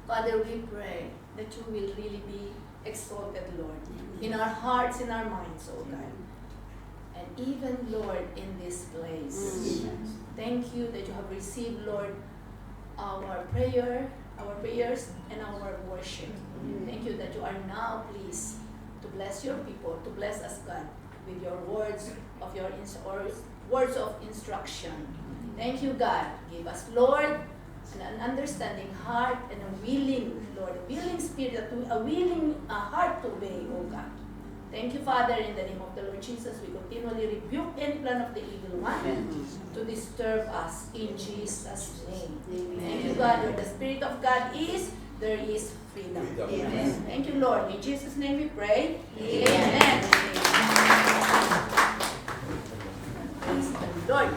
Father, we pray that you will really be exalted, Lord, in our hearts, in our minds, oh God. And even, Lord, in this place. Thank you that you have received, Lord, our prayers and our worship. Thank you that you are now pleased to bless your people, to bless us, God, with your words of words of instruction. Thank you, God. Give us, Lord, an understanding heart and a willing, Lord, a willing spirit, a willing heart to obey, oh God. Thank you, Father, in the name of the Lord Jesus. We continually rebuke any plan of the evil one to disturb us in Jesus' name. Amen. Thank you, God. Where the Spirit of God is, there is freedom. Amen. Thank you, Lord. In Jesus' name we pray. Amen. Praise the Lord.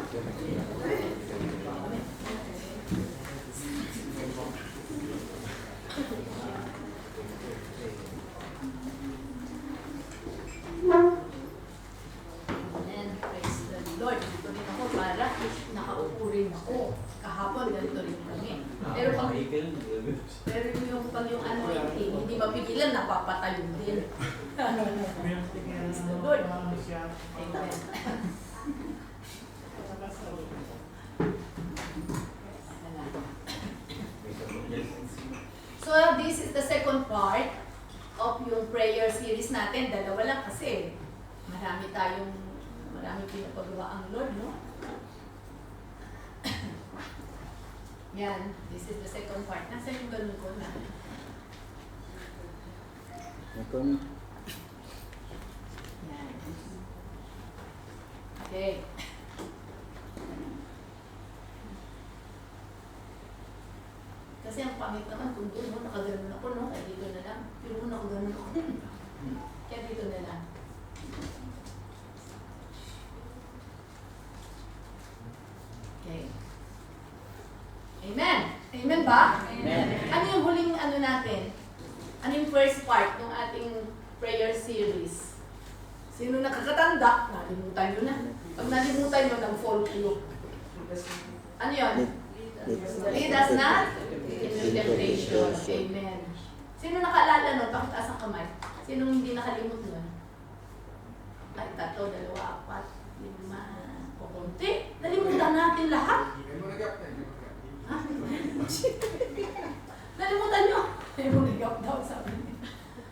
Yung anointing, hindi mapigilan, napapatayo din. Praise the Lord. Amen. So, this is the second part of yung prayer series natin. Dalawa lang kasi marami pinapagawa ang Lord, no? Yan, this is the second part. Nasaan yung ganun ko na? Yan. Okay. Kasi ang pangit naman kung doon mo, nakaganon ako, no? Kaya dito na lang. Pero mo nakaganon ako. Kaya dito na lang. Okay. Amen. Amen ba? Amen. Ano yung huling natin? Ano yung first part ng ating prayer series? Sino nakakatanda? Nalimutan nyo na. Pag nalimutan nyo, nag-fall kayo. Ano yun? Lead us not into temptation. Amen. Sino nakaalala nun? Pakitaas ang kamay. Sino hindi nakalimut nun? Ay, 3, 2, 4, 5, o konti. Nalimutan natin lahat. Ha? Nalimutan nyo? Nalimutan daw sabi niya.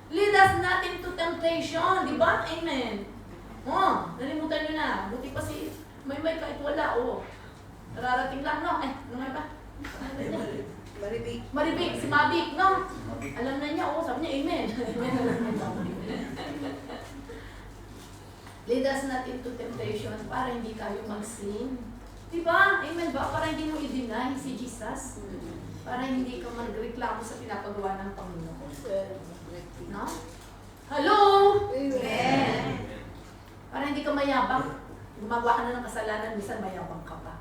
Lead us not into temptation. Di ba? Amen. Oh, nalimutan nyo na. Buti pa si may kahit wala. Oh. Nararating lang, no? Ay, ano nga ba? Maribig. Si Mabik, no? Alam na niya. Oh, sabi niya, amen. Lead us not into temptation para hindi tayo mag-sin. Diba? Amen ba? Para hindi mo i-deny si Jesus. Para hindi ka magreklamo sa pinapagawa ng Panginoon. No? Hello? Amen. Para hindi ka mayabang. Gumagawa ka na ng kasalanan, minsan mayabang ka pa.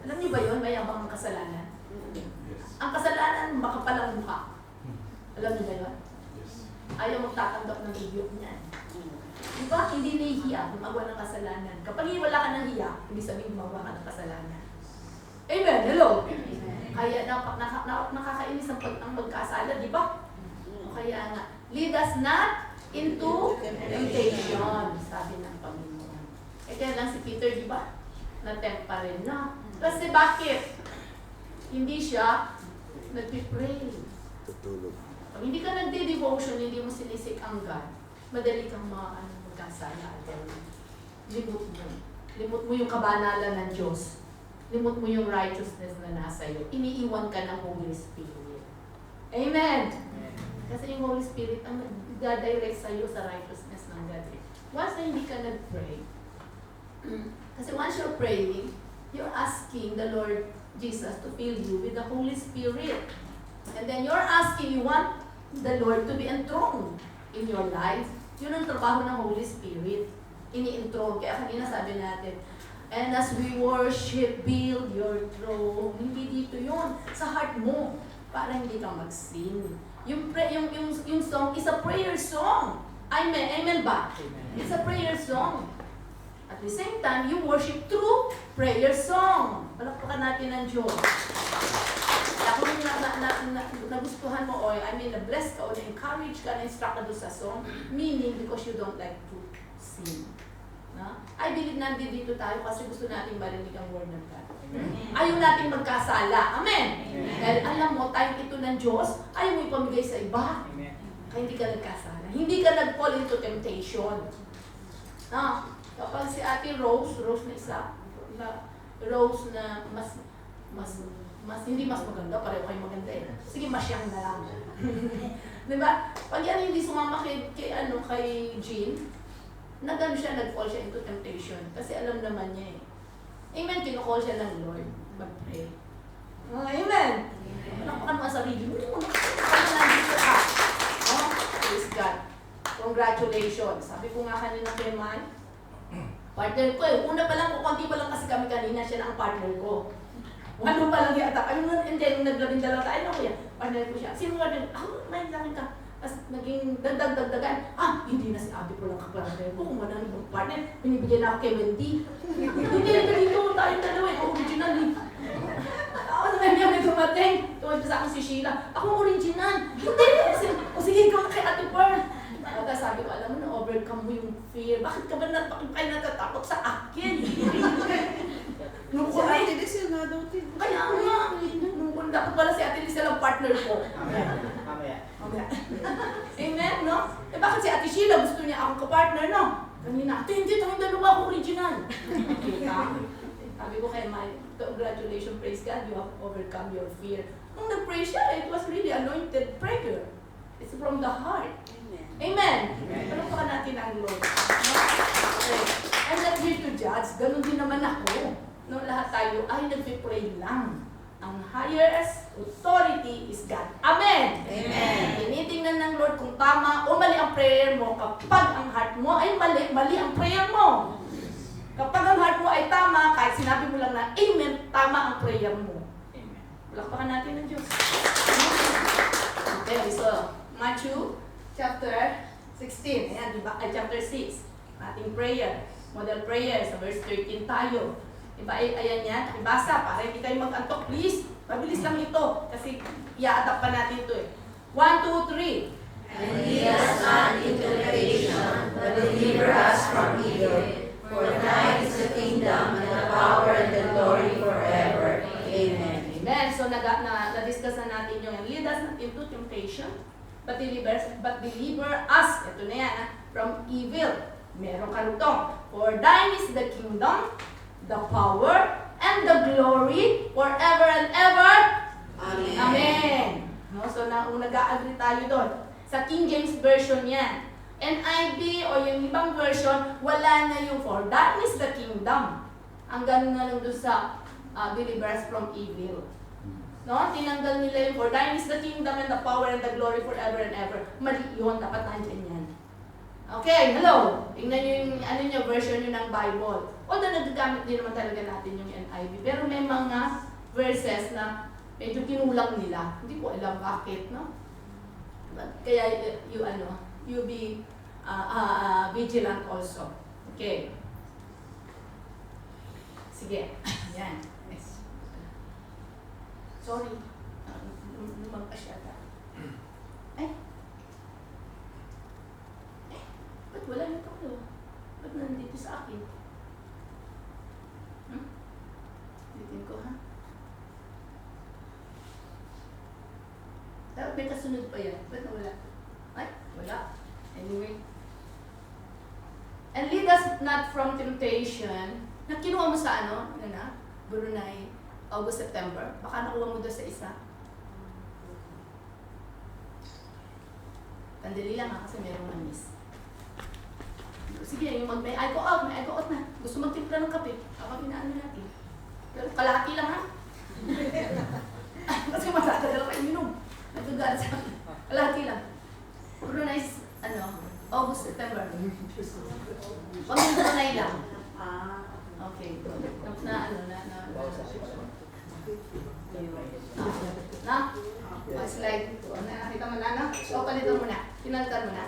Alam niyo ba yun? Mayabang ang kasalanan. Ang kasalanan, makapalang mukha. Alam niyo ba yun? Ayaw magtatanggap ng rebuke niyan. Diba? Hindi nahihiya gumagawa ng kasalanan. Kapag wala ka ng hiya, hindi sabihin gumagawa ka ng kasalanan. Amen. Hello? Amen. Kaya nakakainis ang magkasala, di ba? O kaya nga, lead us not into temptation, sabi ng Panginoon. Eh kaya lang si Peter, di ba? Na-tempt pa rin, no? Kasi bakit? Hindi siya nag-pray. Pag hindi ka nagde-devotion, hindi mo sinisik ang God, madali kang magkasala. Limot mo. Limot mo yung kabanalan ng Diyos. Limot mo yung righteousness na nasa iyo. Iniiwan ka ng Holy Spirit. Amen! Kasi yung Holy Spirit ang nag-direct sa iyo sa righteousness ng God. Once na hindi ka nag-pray, kasi once you're praying, you're asking the Lord Jesus to fill you with the Holy Spirit. And then you're asking, you want the Lord to be enthroned in your life. Yun ang trabaho ng Holy Spirit. Ini-enthrone. Kaya kanina sabi natin, and as we worship, build your throne. Hindi dito yun. Sa heart mo. Para hindi ka mag-sin. Yung song is a prayer song. Amen. Amen ba? Amen. It's a prayer song. At the same time, you worship through prayer song. Palakpakan natin ang Diyos. Kaya kung kung nagustuhan mo o na-bless ka o na-encourage ka, na-instruct ka doon sa song, meaning because you don't like to sing. Na? I believe nandito tayo kasi gusto nating marinig ang word ng God. Ayaw nating magkasala. Amen? Dahil alam mo, time ito ng Diyos, ayaw mo ipamigay sa iba. Kaya hindi ka nagkasala. Hindi ka nag-fall into temptation. Kapag si Ate Rose na isa, Rose na hindi mas maganda, pareho kayo maganda eh. Sige, masyang na lang. Diba? Pag yan hindi sumama kay Jean, nag-fall siya into temptation. Kasi alam naman niya eh. Amen, kinukall siya ng Lord. Mag-pray. Amen! Nakpakan mo ang sarili mo. Praise God. Congratulations. Sabi ko nga kanina kay Man, partner ko eh. Una pa lang, konti pa lang kasi kami kanina, siya na ang partner ko. Ano pa lang yata. And then, naglabing dalawa tayo na kuya. Partner ko siya. Sino partner? May lang ka. Tapos naging dagdagan. Hindi na si Abby ko lang kapartner ko. Kung wala nang partner, binibigyan na ako kay Wendy. Hindi na dito tayong dalawa. Original eh. Ako naman niya may dumating. Tuwag sa akin si Sheila. Ako original. Hindi. Sige, ikaw kay Ate Pearl. Kaya sabi ko, alam mo na, overcome mo yung fear. Bakit kayo natatakot sa akin? Si Ate Liz yun nga daw din. Kaya nga. Dapat pala si Ate Liz ang partner ko. Mamaya. Amen, no? Bakit si Ate Sheila gusto niya akong kapartner, no? Kanina, hindi, tayong dalawa ako original. Sabi ko kay Mike, congratulations, praise God, you have overcome your fear. Nung nag-pray siya, it was really anointed prayer. It's from the heart. Amen. Ano pa natin ang Lord? Okay. I'm not here to judge. Ganun din naman ako. No, lahat tayo ay nag-pray lang. Ang highest authority is God. Amen! Amen. Tinitingnan ng Lord kung tama o mali ang prayer mo. Kapag ang heart mo ay mali ang prayer mo. Kapag ang heart mo ay tama, kahit sinabi mo lang na amen, tama ang prayer mo. Amen. Palakpakan natin ng Diyos. Okay, so Matthew chapter 16. Ayan, diba? Chapter 6. Ating prayer. Model prayer. Sa verse 13 tayo. Diba? Ayan yan. Ibasa para hindi kayo mag-antok. Please. Mabilis lang ito. Kasi i-adapt pa natin ito eh. 1, 2, 3. And lead us not into temptation, but deliver us from evil. For thine is the kingdom, and the power, and the glory forever. Amen. Amen. So, na-discuss na natin yung lead us not into temptation, but deliver us, ito na yan, from evil. Meron ka rito. For thine is the kingdom, the power, and the glory forever and ever. Amen. Amen. No? So, nag-a-agree tayo doon. Sa King James Version yan. NIV o yung ibang version, wala na yung for that is the kingdom. Ang ganun na lang doon sa deliver us from evil. No? Tinanggal nila yung for thine is the kingdom and the power and the glory forever and ever. Mali yun, dapat nandyan yan. Okay, hello. Tingnan nyo yung version nyo ng Bible. Although nagagamit din naman talaga natin yung NIV. Pero may mga verses na medyo kinulang nila. Hindi ko alam bakit, no? Kaya you be vigilant also. Okay. Sige. Yan. Yes. Sorry. Lumagpas yata. Ba't wala na ito? Ba't nandito sa akin? Titin ko, ha? Dapat may kasunod pa yan. Ba't wala? Ay, wala. Anyway. And lead us not from temptation. Kinuha mo sa Brunei, August, September. Baka nakuha mo doon sa isa. Tandali lang kasi meron na miss. Sige, yung may I go out na. Gusto magtimpla ng kape. Kapag inaano natin. Pero kalahati lang ha. Kasi matatagal pa iminom. Nagagad sa akin. Kalahati lang. Brunei, August, September. Pag-Brunei lang. Okay. Slide. Nakita mo na, no? O, palitan mo na. Pinalitan mo na.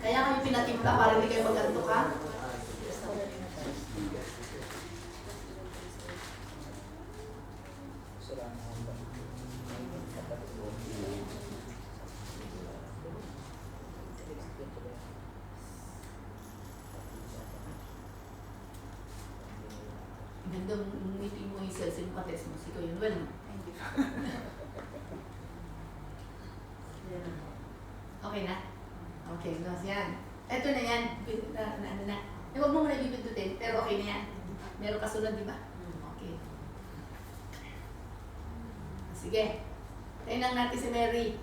Kaya kami pinatimpla para hindi kayo mag-antok, ha? Yung meeting mo yung cells, yung katest mo, si Kuya Noel. Okay na? Okay, guys, yan. Ito na yan. Ano na. Huwag mo muna bibindutin, pero okay na yan. Meron kasunod, di ba? Okay. Sige. Tingnan natin si Mary.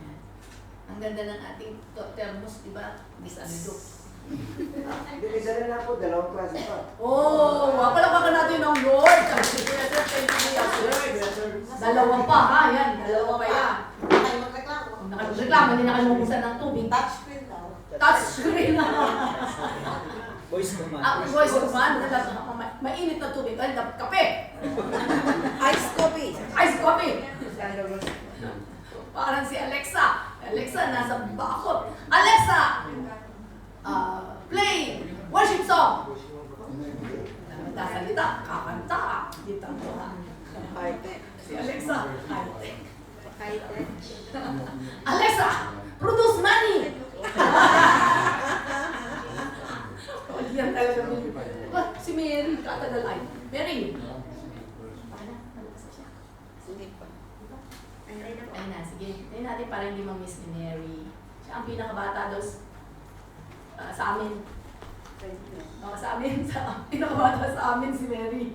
Yan. Ang ganda ng ating thermos, di ba? Disamido. Binisa na po, dalawang klase pa. Oh, wapalapakan natin ng Lord. Dalawa pa, ha? Yan, dalawa pa yan. Tayo magreklamo. Kung nakapagreklamo, hindi na kayo mabusan ng tubig. Touchscreen daw. Touchscreen na. Voice command. Voice command. Mainit na tubig. Ay, dapat kape. Ice coffee. Ice coffee. Parang si Alexa. Alexa, nasa bakot. Alexa! Play worship song. Nagsasalita, kakanta. Dito mo ha. Si Alexa, high-tech. High-tech. Alexa, produce money! Yan talaga si Mary, katagal ay. Mary! Sige pa. Ay na, sige. Tingnan natin para hindi ma-miss ni Mary. Siya ang pinakabata daw sa amin. Sa amin, pinakabata sa amin si Mary.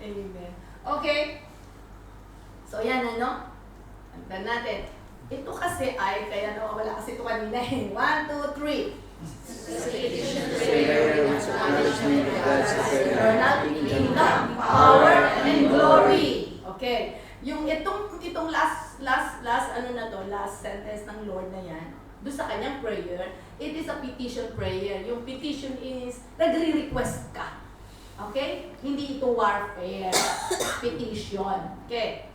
Amen. Okay. So yan ano. Hanggang natin. Ito kasi ay, kaya nawawala kasi ito kanina eh. 1, 2, 3. Eternal kingdom, power, and glory. Okay. Yung itong last ano na to, last sentence ng Lord na yan, doon sa kanyang prayer, it is a petition prayer. Yung petition is, nagre-request ka. Okay? Hindi ito warfare. Petition. Okay?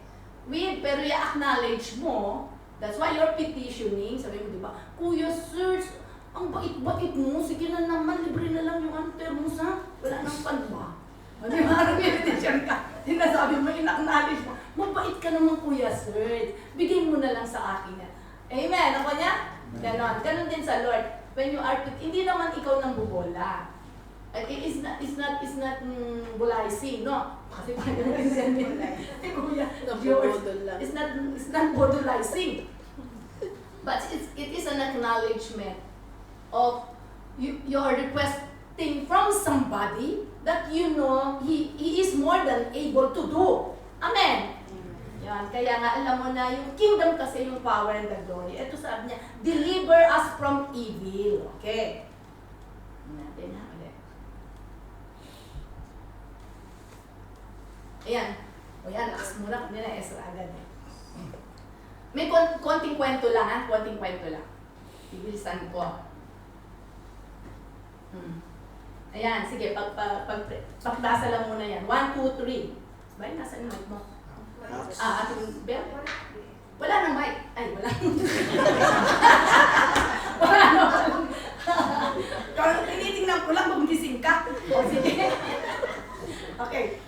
Pero i-acknowledge mo, that's why you're petitioning, sabi mo, di ba? Kuya, sir, ang bait-bait mo, sige na naman, libre na lang yung thermos, ha? Wala nang panwa. Di ba? Nag-petition ka. Sinasabi mo, in-acknowledge mo, mabait ka naman, kuya, sir. Bigay mo na lang sa akin yan. Amen? Ako niya? Ganon. Ganon din sa Lord. When you are, hindi naman ikaw nang bubola. It's not bulaising, no? Kasi parang kuya, George, it's not bodolizing. But it is an acknowledgement of you are requesting from somebody that you know he is more than able to do. Amen. Yan. Kaya nga alam mo na yung kingdom kasi yung power and the glory. Ito sabi niya, deliver us from evil. Okay. Natin na ulit. Ayan. O yan, lakas muna kami na Ezra agad. May konting kwento lang ha, konting kwento lang. Ibilisan ko. Ayan, sige, pagdasa lang muna yan. 1, 2, 3. Bay, nasa mic mo? Ating bell? Wala nang mic. Ay, wala. Wala nang. Kung tinitingnan ko lang, gumising ka. O, sige. Okay.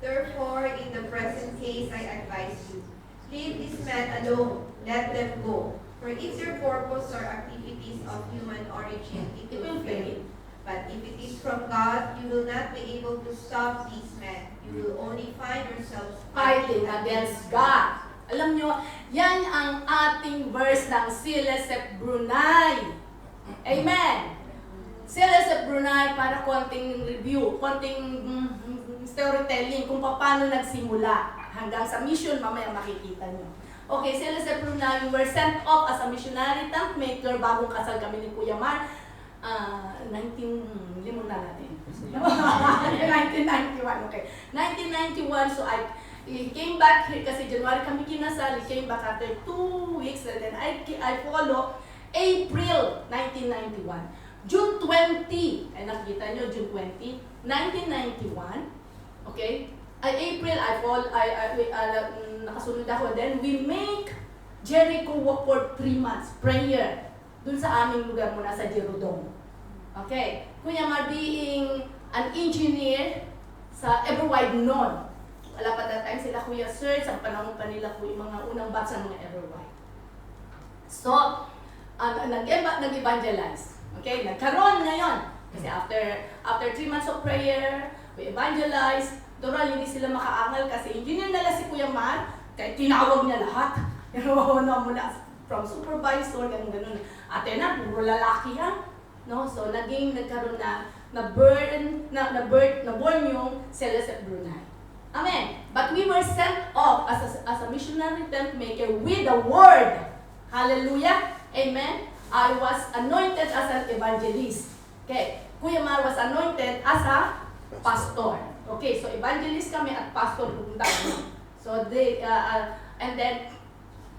Therefore, in the present case, I advise you, leave these men alone, let them go. For if their purpose or activities of human origin, it will fail. But if it is from God, you will not be able to stop these men. You will only find yourselves Fighting against God. Alam nyo, yan ang ating verse ng Silesep Brunei. Amen. Silesep Brunei, para konting review, konting storytelling kung paano nagsimula hanggang sa mission, mamaya makikita nyo. Okay, Silesep Brunei, we were sent off as a missionary tank maker, bagong kasal kami ni Kuya Mar. 1991 na natin. 1991, okay. 1991, so I came back here kasi January kami kinasal. I came back after 2 weeks and then I follow April 1991. June 20, ay nakita nyo, June 20, 1991, okay? April, nakasunod ako. Then we make Jericho walk for 3 months, prayer. Dun sa aming lugar muna sa Jerodong. Okay. Kuya Mar being an engineer sa Everwide noon. Wala pa that time sila Kuya Sir, sa panahon pa nila po yung mga unang batch ng mga Everwide. So, nag-evangelize. Okay, nagkaroon ngayon. Kasi after 3 months of prayer, we evangelize. Doral, hindi sila makaangal kasi engineer nila si Kuya Mar, kaya tinawag niya lahat. Mula from supervisor, ganun. Ate na, puro lalaki yan. No? So, nagkaroon na-born yung Celeste Brunei. Amen. But we were sent off as a missionary tent maker with the word. Hallelujah. Amen. I was anointed as an evangelist. Okay. Kuya Mar was anointed as a pastor. Okay. So, evangelist kami at pastor pupunta kami. So, and then,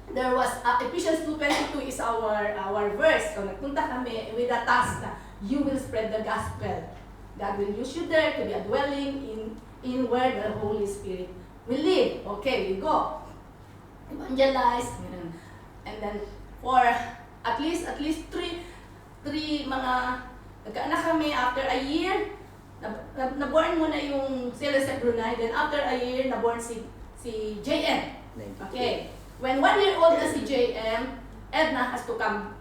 there was Ephesians 2:22 is our verse. So, nagpunta kami with a task na you will spread the gospel. God will use you there to be a dwelling in where the Holy Spirit will live. Okay, we go. Evangelize. And then, for at least three mga nagkaanak kami after a year, naborn muna yung Celeste Brunei, then after a year, naborn si JM. Okay. When 1-year-old na si JM, Edna has to come.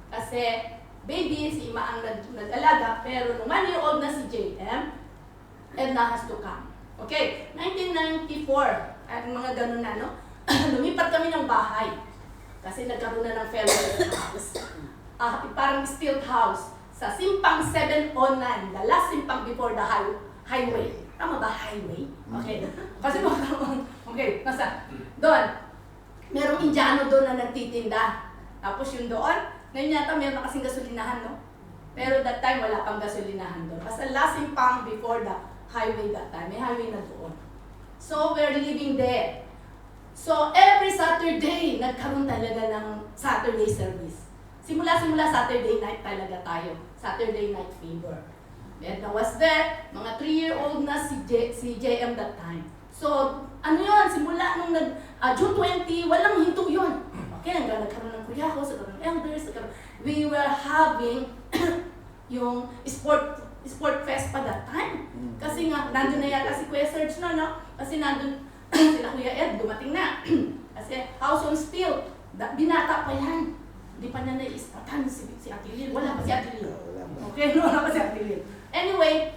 Kasi baby, si Ima ang nag-alaga, pero nung 1-year-old na si JM, Edna has to come. Okay, 1994, at mga ganun na, no? Lumipat kami ng bahay. Kasi nagkaroon na ng fellowship house. Parang stilt house. Sa Simpang 709, the last Simpang before the highway. Tama ba, highway? Okay. Kasi okay, doon. Merong Indiano doon na nagtitinda. Tapos yung doon, ngayon yata meron na kasing gasolinahan, no? Pero that time, wala pang gasolinahan doon. Basta last Simpang before the highway that time. May highway na doon. So, we're living there. So, every Saturday, nagkaroon talaga ng Saturday service. Simula Saturday night talaga tayo. Saturday night fever. And I was there, mga 3-year-old na si JM that time. So, ano yun, simula nung June 20, walang hinto yun. Okay, hanggang nagkaroon ng kuryakos, nagkaroon ng elders, we were having yung sport fest pa that time. Kasi nga, nandun na yata si Kuya Serge no? Kasi nandun sila Kuya Ed, dumating na. Kasi house on steel, binata pa yan. Hindi pa niya na-ispatan si Ate Lil. Wala pa si Ate Lil. Okay, wala pa si Ate Lil. Anyway,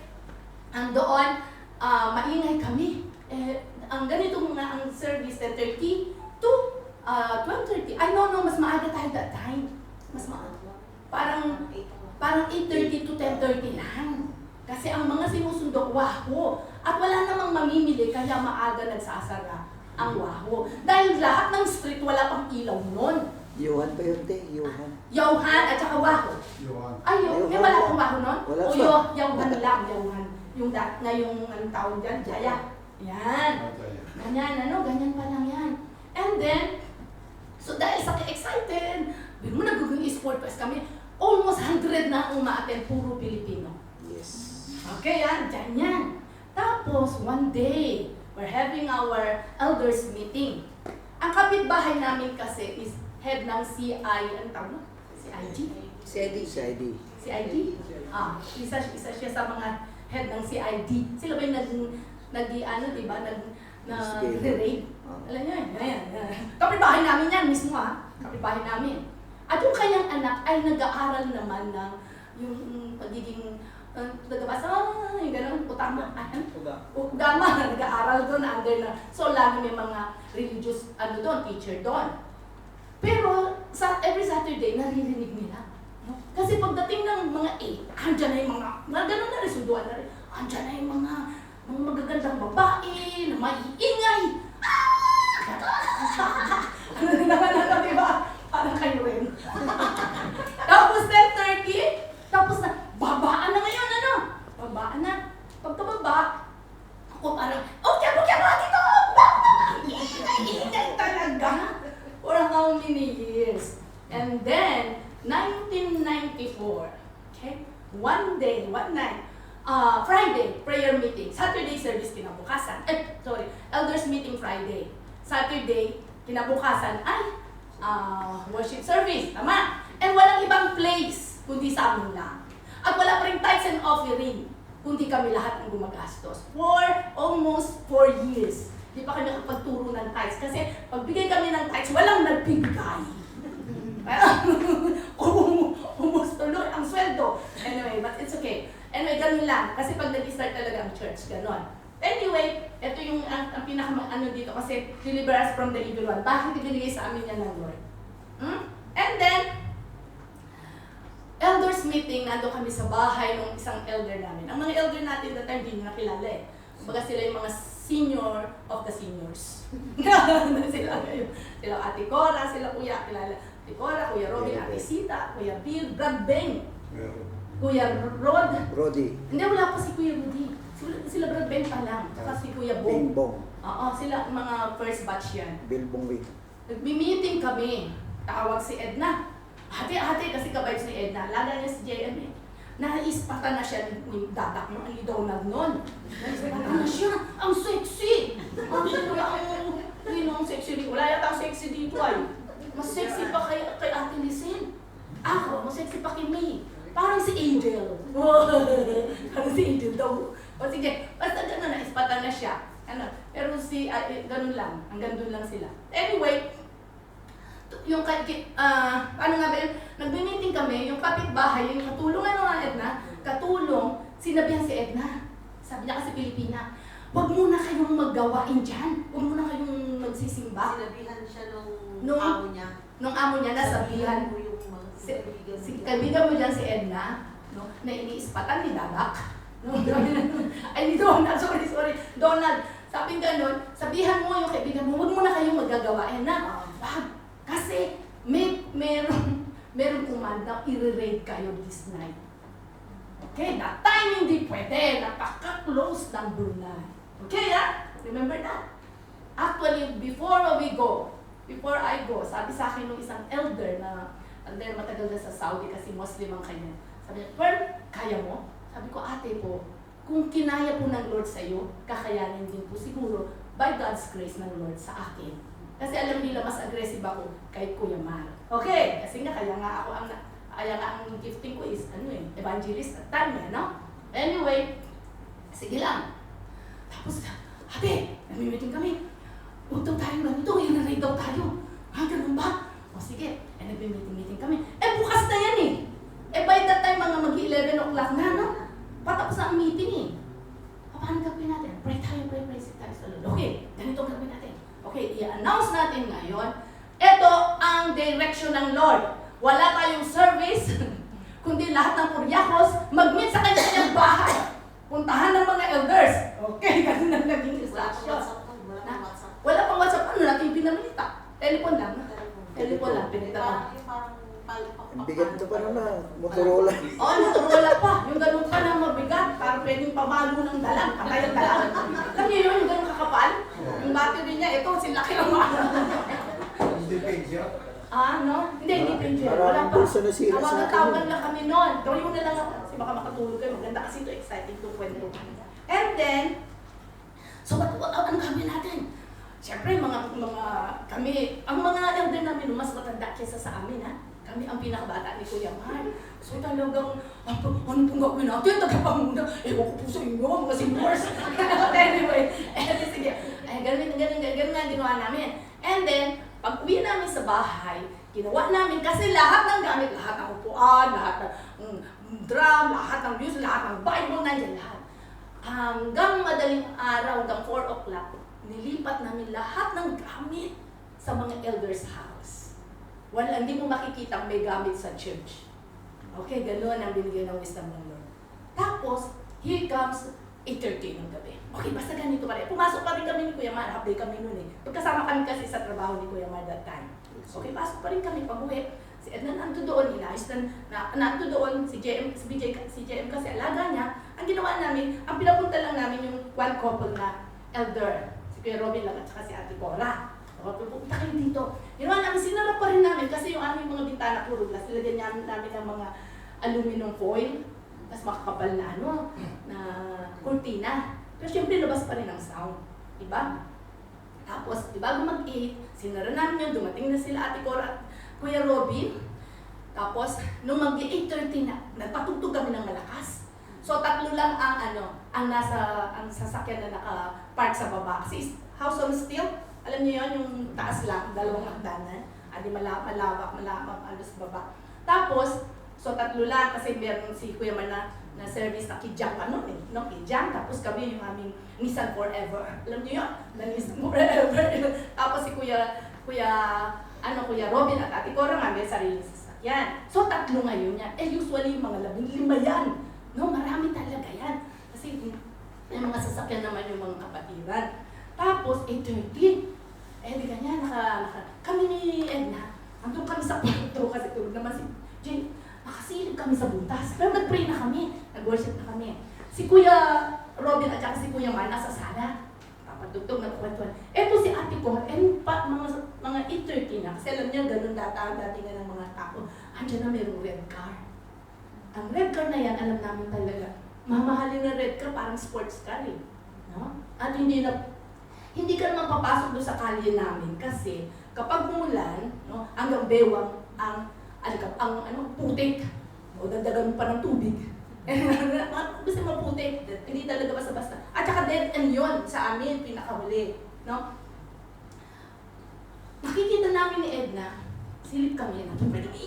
doon, maingay kami. Ang ganito nga ang service, 10:30 to 12:30. I don't know, mas maaga tayo that time. Mas maaga. Parang 8:30 to 10:30 lang. Kasi ang mga sinusundok, waho. At wala namang mamimili, kaya maaga nagsasara ang waho. Dahil lahat ng street, wala pang ilaw nun. Johan pa yun, te. Johan at saka waho. Ay, wala pang waho nun? Wala o pa. Johan lang, Johan. Yung anong tawag dyan, Jaya. Yan. Ganyan pa lang yan. And then, so dahil sa excited, biro mo naguging sport fest kami, almost 100 na ang umaattend, puro Pilipino. Yes. Okay, dyan yan. Tapos, one day, we're having our elders meeting. Ang kapitbahay namin kasi is head ng CI, ano tawag mo? CIG? CID. Isa siya sa mga head ng CID. Sila ba yung diba? Nag-raid. Alam niyo yan. Kapitbahay namin yan mismo kapitbahay namin. At yung kanyang anak ay nag-aaral naman ng yung pagiging yung gano'n, utama, ugama, nag-aaral doon, under na. So, lagi may mga religious, teacher doon. Pero, every Saturday, naririnig nila. No? Kasi pagdating ng mga 8, andyan na yung mga gano'n na rin, sunduan na rin, andyan na yung mga magagandang babae, na maiingay. Ano din naman diba? Parang kayo rin. Tapos 10:30, tapos na, babaan na ngayon, babaan na. Pagkababa, ako parang, okay, dito! Ingay talaga. For how many years? And then, 1994, okay? One night, Friday, prayer meeting. Saturday service kinabukasan. Elders meeting Friday. Saturday, kinabukasan ay worship service. Tama? And walang ibang place, kundi sa amin lang. At wala pa rin tithes and offering, kundi kami lahat ang gumagastos. For almost 4 years. Di pa kami nakapagturo ng tithes. Kasi pagbigay kami ng tithes, walang nagbigay. Anyway, ganun lang. Kasi pag nag-start talaga ang church, ganun. Anyway, ito yung ang pinaka-ano dito kasi deliver us from the evil one. Bakit ibinigay sa amin yan ng Lord? And then, elders meeting, nando kami sa bahay ng isang elder namin. Ang mga elder natin that time, hindi nyo nakilala eh. Kumbaga sila yung mga senior of the seniors. Sila ngayon. Sila Ate Cora, sila Kuya, kilala. Ate Cora, Kuya Robin, Ate Sita, Kuya Bill, Brad Beng, Kuya Rod. Brody. Hindi, wala pa si Kuya Rudy. Sila Brad Beng pa lang. Saka si Kuya Bing Bong. Bong. Oo, sila mga first batch yan. Bilbong Wing. Nagbi-meeting kami. Tawag si Edna. Hati-hati kasi kabay si Edna. Laga niya si JM eh. Naispatan na siya ni Dadak mo, ni Donald noon. Naispatan na siya. Ang sexy! Ang sexy. Wala yata ang sexy dito ay. Mas sexy pa kay Ate Lizelle. Ako, mas sexy pa kay May. Parang si Angel. Parang si Angel daw. O sige, basta gano'n, naispatan na siya. Ano, pero si, ganun lang. Hanggang doon lang sila. Anyway, yung ano nga ba yun, nagbi-meeting kami, yung kapitbahay, yung katulungan ng mga Edna, katulong, sinabihan si Edna. Sabi niya kasi Pilipina, huwag muna kayong maggawain dyan. Huwag muna kayong magsisimba. Sinabihan siya nung amo niya. Nung amo niya, nasabihan. mo yung mga Si kaibigan mo dyan si Edna, no, na iniispatan ni Dadak. No, ay, ni Donald, sorry. Donald, sabi gano'n, sabihan mo yung kaibigan mo, huwag muna kayong magagawain na. Wag. Kasi meron kumanda, i-raid kayo this night. Okay, that time hindi pwede, napaka-close ng Brunei. Okay, remember that? Actually, before I go, sabi sa akin nung isang elder na matagal na sa Saudi kasi Muslim ang kanya. Sabi niya, well, kaya mo? Sabi ko, ate po, kung kinaya po ng Lord sa iyo, kakayanin din po siguro by God's grace ng Lord sa akin. Kasi alam nila mas aggressive ako kay Kuya Mar. Okay, kasi nga kaya nga ang gifting ko is evangelist at time no? Anyway, sige lang. Tapos, ate, nag-meeting kami. Huwag daw tayong ganito, i-raid daw tayo. Ganun ba? O sige, nag-meeting kami. Bukas na yan eh. By that time, mga mag-11 o'clock na, no? Patapos na ang meeting eh. Paano gagawin natin? Pray tayo tayo sa Lord. Okay, ganito ang gagawin natin. Okay, i-announce natin ngayon, ito ang direction ng Lord. Wala tayong service, kundi lahat ng Kuryakos mag-meet sa kanyang bahay. Puntahan ng mga elders. Okay, ganun ang naging instruction. Wala pang WhatsApp, ano natin pinamilita? Telepon lang. Pinita. Ang bigat ito pa naman. Motorola. Motorola pa. Yung ganun pa na mabigat. Parang pwedeng pamalo ng dalang. Patay ang dalang. Alam niyo yun, yung ganun kakapal? Yung battery niya, ito, silaki ang mga. Hindi pension? No? Hindi pension. Wala Parang pa. bulsa na sira sa akin. Tawagan lang kami noon. Gawin mo na lang ako. Kasi baka makatulog kayo. Maganda kasi ito, exciting to kwento. And then, so ano gawin natin? Siyempre, kami, ang mga elder namin, mas matanda kesa sa amin, Kami ang pinakabata ni Kuya Mar. So talagang, ano pong gawin natin? Tagapanguna. Ewan ko po sa inyo, mga seniors. Anyway, sige. Ganun nga ginawa namin. And then, pag uwi namin sa bahay, ginawa namin kasi lahat ng gamit, lahat ng upuan, lahat ng drum, lahat ng music, lahat ng Bible, nandiyan lahat. Hanggang madaling araw, hanggang 4 o'clock, nilipat namin lahat ng gamit sa mga elders' house. Hindi mo makikita may gamit sa church. Okay, gano'n ang binigay ng wisdom ng Lord. Tapos, here comes 8:30 ng gabi. Okay, basta ganito pa rin. Pumasok pa rin kami ni Kuya Mar, half day kami noon eh. Pagkasama kami kasi sa trabaho ni Kuya Mar that time. Okay, pasok pa rin kami pag-uwi. Si Edna nanto doon, inayos na nanto doon, si JM kasi alaga niya. Ang ginawa namin, ang pinapunta lang namin yung one couple na elder. Si Kuya Robin lang at saka si Ate Cora. Pupunta kayo dito. Ginawa namin, sinarap pa rin namin kasi yung aming mga bintana puro glass. Nilagyan namin ng mga aluminum foil, tapos makakapal na na kurtina. Pero syempre, labas pa rin ang sound. Diba? Tapos, bago mag-8, sinara namin yun, dumating na sila Ate Cora at Kuya Robin. Tapos, nung mag-8:30 na, nagpatugtog kami ng malakas. So, tatlo lang ang sasakyan na naka-park sa baba. Kasi house on steel, alam niyo yun, yung taas lang, dalawang hagdanan. Malawak, sa baba. Tapos, So, tatlo lang kasi meron si Kuya Man na service na Kijang pa noon eh. No, Kijang. Tapos kami yung aming Nissan Forever. Alam niyo yun? Na Nissan Forever. Tapos si Kuya Robin at Ate Cora nga may sariling sasakyan. So, tatlo ngayon yan. Usually, mga 15 yan. No, marami talaga yan. Kasi yung mga sasakyan naman yung mga kapatiran. Tapos, 8:30. Di ganyan, kami ni Edna, andun kami sa kwarto kasi tulog naman si Jane. Nakasilip kami sa butas. Pero nag-pray na kami. Nag-worship na kami. Si Kuya Robin at si Kuya Man nasa sala. Kapatugtog, nagkwentuhan. Eto si Ate ko, mga 8:30 na. Kasi alam niya, ganun dati nga ng mga tao. Andiyan na mayroong red car. Ang red car na yan, alam namin talaga. Mamahalin na red car, parang sports car eh. No? At hindi ka naman papasok doon sa kalye namin kasi kapag umulan, no, hanggang bewang ang putik. O dagdagan pa ng tubig. Kasi maputik. Hindi talaga basta-basta. At saka dead end yun sa amin, pinakahuli. No? Nakikita namin ni Edna, silip kami na,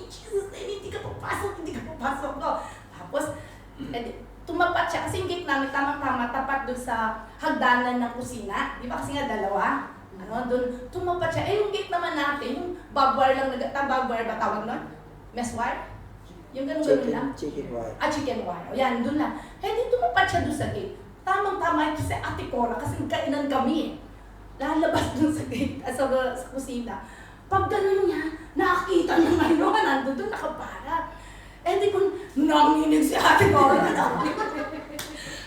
Jesus, hindi ka papasok. No? Tapos, tumapat siya. Kasi yung gate namin, tamang-tama, tapat doon sa hagdanan ng kusina. Di ba kasi nga dalawa? Doon, tumapat siya. Yung gate naman natin, yung barbed wire lang, barbed wire ba tawag nun? Mess wire? Yung ganun-ganun lang? Chicken wire. Chicken wire. O yan, doon lang. Di tumapat siya doon sa gate. Tamang-tama ito sa Ate Cora kasi kainan kami. Lalabas doon sa gate, sa kusina. Pag ganun niya, nakakita niya ngayon, nandun doon nakapara. Di kung nanginig si Ate Cora.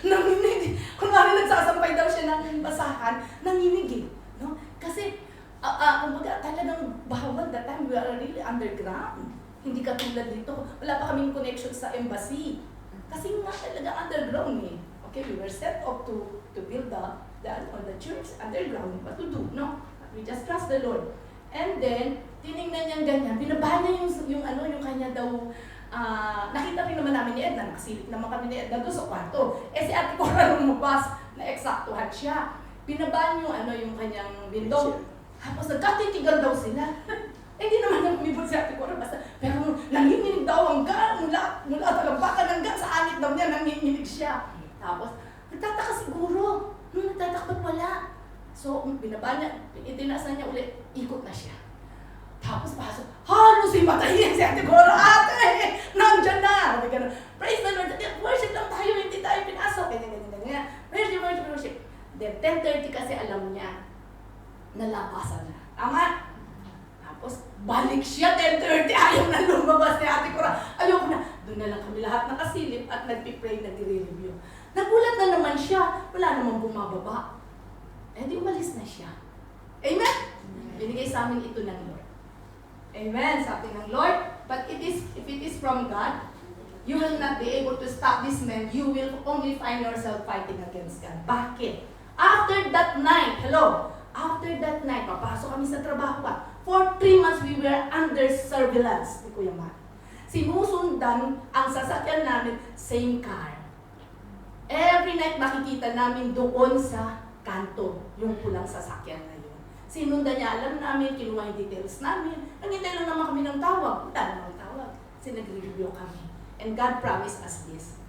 Nanginig. Kung nagsasampay daw siya ng basahan, nanginig eh. No? Kasi, kumbaga, talagang bawal that time, we are really underground. Hindi katulad dito. Wala pa kaming connection sa embassy. Kasi nga talaga underground eh. Okay, we were set up to build the church underground. What to do? No? We just trust the Lord. And then, tinignan niya ganyan. Binabahan niya yung kanya daw. Nakita rin naman namin ni Edna. Nakasilip naman kami ni Edna doon sa kwarto. Si Ate Cora lumabas na eksaktuhan siya. Binabahan yung kanyang window. Tapos nagkatitigan daw sila. Hindi naman nagmibot si Ate Cora basta. Pero nanginginig daw hanggang mula talampakan hanggang sa anit daw niya, nanginginig siya. Tapos, nagtataka siguro. Nagtataka ba't wala? So, binaba niya, itinaasan niya ulit, ikot na siya. Tapos pasok, halos matayin si Ate Cora, ate! Nandiyan na! Praise the Lord! Worship lang tayo, hindi tayo pinasok. Ganyan. Worship. Then, 10:30 kasi alam niya, nalabasan na. Tama? Tapos, balik siya, 10:30, ayaw na lumabas ni Ate Cora. Ayoko na. Doon na lang kami lahat nakasilip at nagpipray, nagre-review. Nagulat na naman siya, wala namang bumababa. Di umalis na siya. Amen? Binigay sa amin ito ng Lord. Amen, sabi ng Lord. But if it is from God, you will not be able to stop this man. You will only find yourself fighting against God. Bakit? After that night, papasok kami sa trabaho pa. For 3 months, we were under surveillance ni Kuya Ma. Sinusundan ang sasakyan namin, same car. Every night makikita namin doon sa kanto, yung pulang sasakyan na yun. Sinundan niya, alam namin, kinuha yung details namin. Nangintay lang naman kami ng tawag. Wala namang tawag. Kasi nag-review kami. And God promised us this.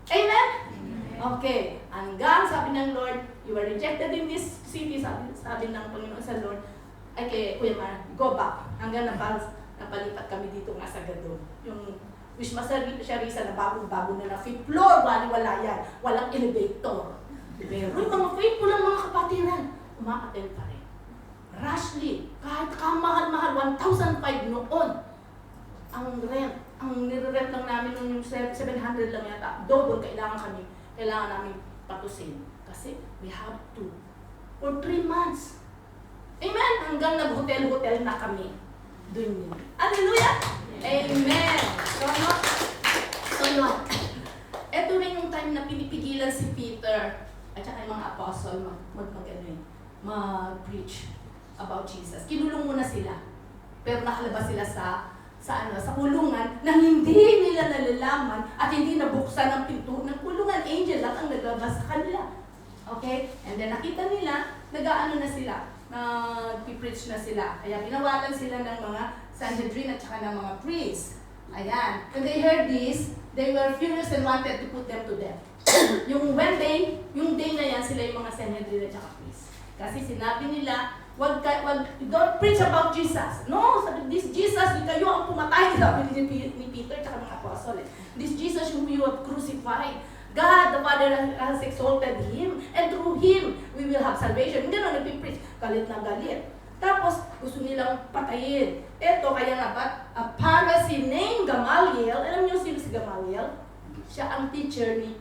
Amen? Okay. Hanggang sabi ng Lord, you were rejected in this city, sabi ng Panginoon sa Lord, ay kay Kuya Mar, go back. Hanggang napalipat kami dito nga sa Gadon. Yung Wishmaster Sharisa na bago na 5th floor, wala yan. Walang elevator. Pero yung mga faithful ang mga kapatiran, umaattend pa rin. Rashly, kahit kamahal-mahal, 1,500 noon. Ang rent, ang nire-rent lang namin nung 700 lang yata. Double kailangan namin patusin. Kasi we have to. For 3 months. Amen? Hanggang nag-hotel-hotel na kami. Doon yun. Hallelujah! Amen! So yun. Ito rin yung time na pinipigilan si Peter at saka yung mga apostle mag-preach about Jesus. Kinulong muna sila. Pero nakalabas sila sa kulungan na hindi nila nalalaman at hindi nabuksan ang pinto ng kulungan. Angel lang ang naglabas sa kanila. Okay? And then nakita nila, nag-aano na sila, nag-preach na sila. Kaya pinawalan sila ng mga Sanhedrin at saka ng mga priests. Ayan. When they heard this, they were furious and wanted to put them to death. yung day na yan, sila yung mga Sanhedrin at saka priests. Kasi sinabi nila, don't preach about Jesus. No, this Jesus, kayo ang pumatay, sabi ni Peter at saka mga apostles. This Jesus whom you have crucified. God, the Father has exalted Him, and through Him, we will have salvation. Hindi na nagpipreach, galit na galit. Tapos, gusto nilang patayin. Eto, kaya nga ba, a Pharisee named Gamaliel, alam niyo sino si Gamaliel? Siya ang teacher ni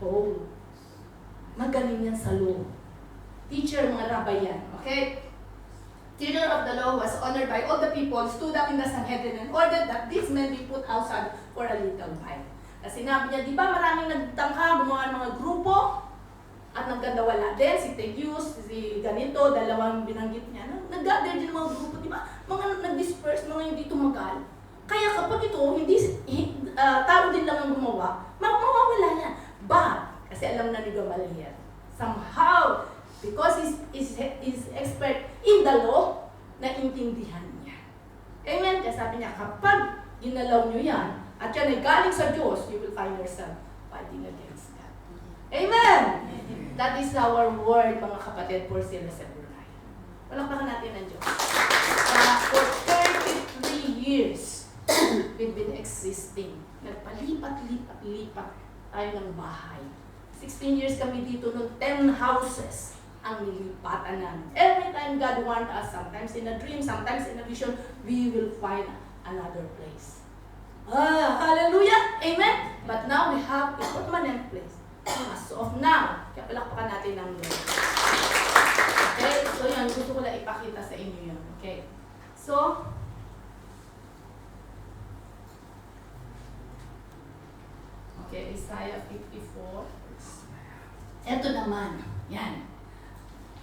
Paul. Magaling yan sa law. Teacher, mga rabay yan. Okay? Teacher of the law was honored by all the people, stood up in the Sanhedrin and ordered that these men be put outside for a little while. Kasi sinabi niya, di ba maraming nagtangka, gumawa ng mga grupo, at nagkadawala din, si Tegius, si ganito, dalawang binanggit niya, nag-gather din mga grupo, di ba? Mga nag-disperse, mga hindi tumagal. Kaya kapag ito, tao din lang ang gumawa, mawawala yan. But, kasi alam na ni Gamaliel, somehow, because he's expert in the law, naintindihan niya. Amen? Kaya sabi niya, kapag ginalaw niyo yan, at yan ay galing sa Diyos, you will find yourself fighting against God. Amen! That is our word, mga kapatid, for Celeste Brunei. Palakpakan natin ang Diyos. For 33 years, we've been existing. Nagpalipat-lipat tayo ng bahay. 16 years kami dito, noong 10 houses ang nilipatan namin. Every time God warned us, sometimes in a dream, sometimes in a vision, we will find another place. Hallelujah! Amen! But now we have a permanent place. As of now, kaya palakpakan natin ng Lord. Okay? So yun, gusto ko lang ipakita sa inyo yun. Okay? So, okay, Isaiah 54. Ito naman. Yan.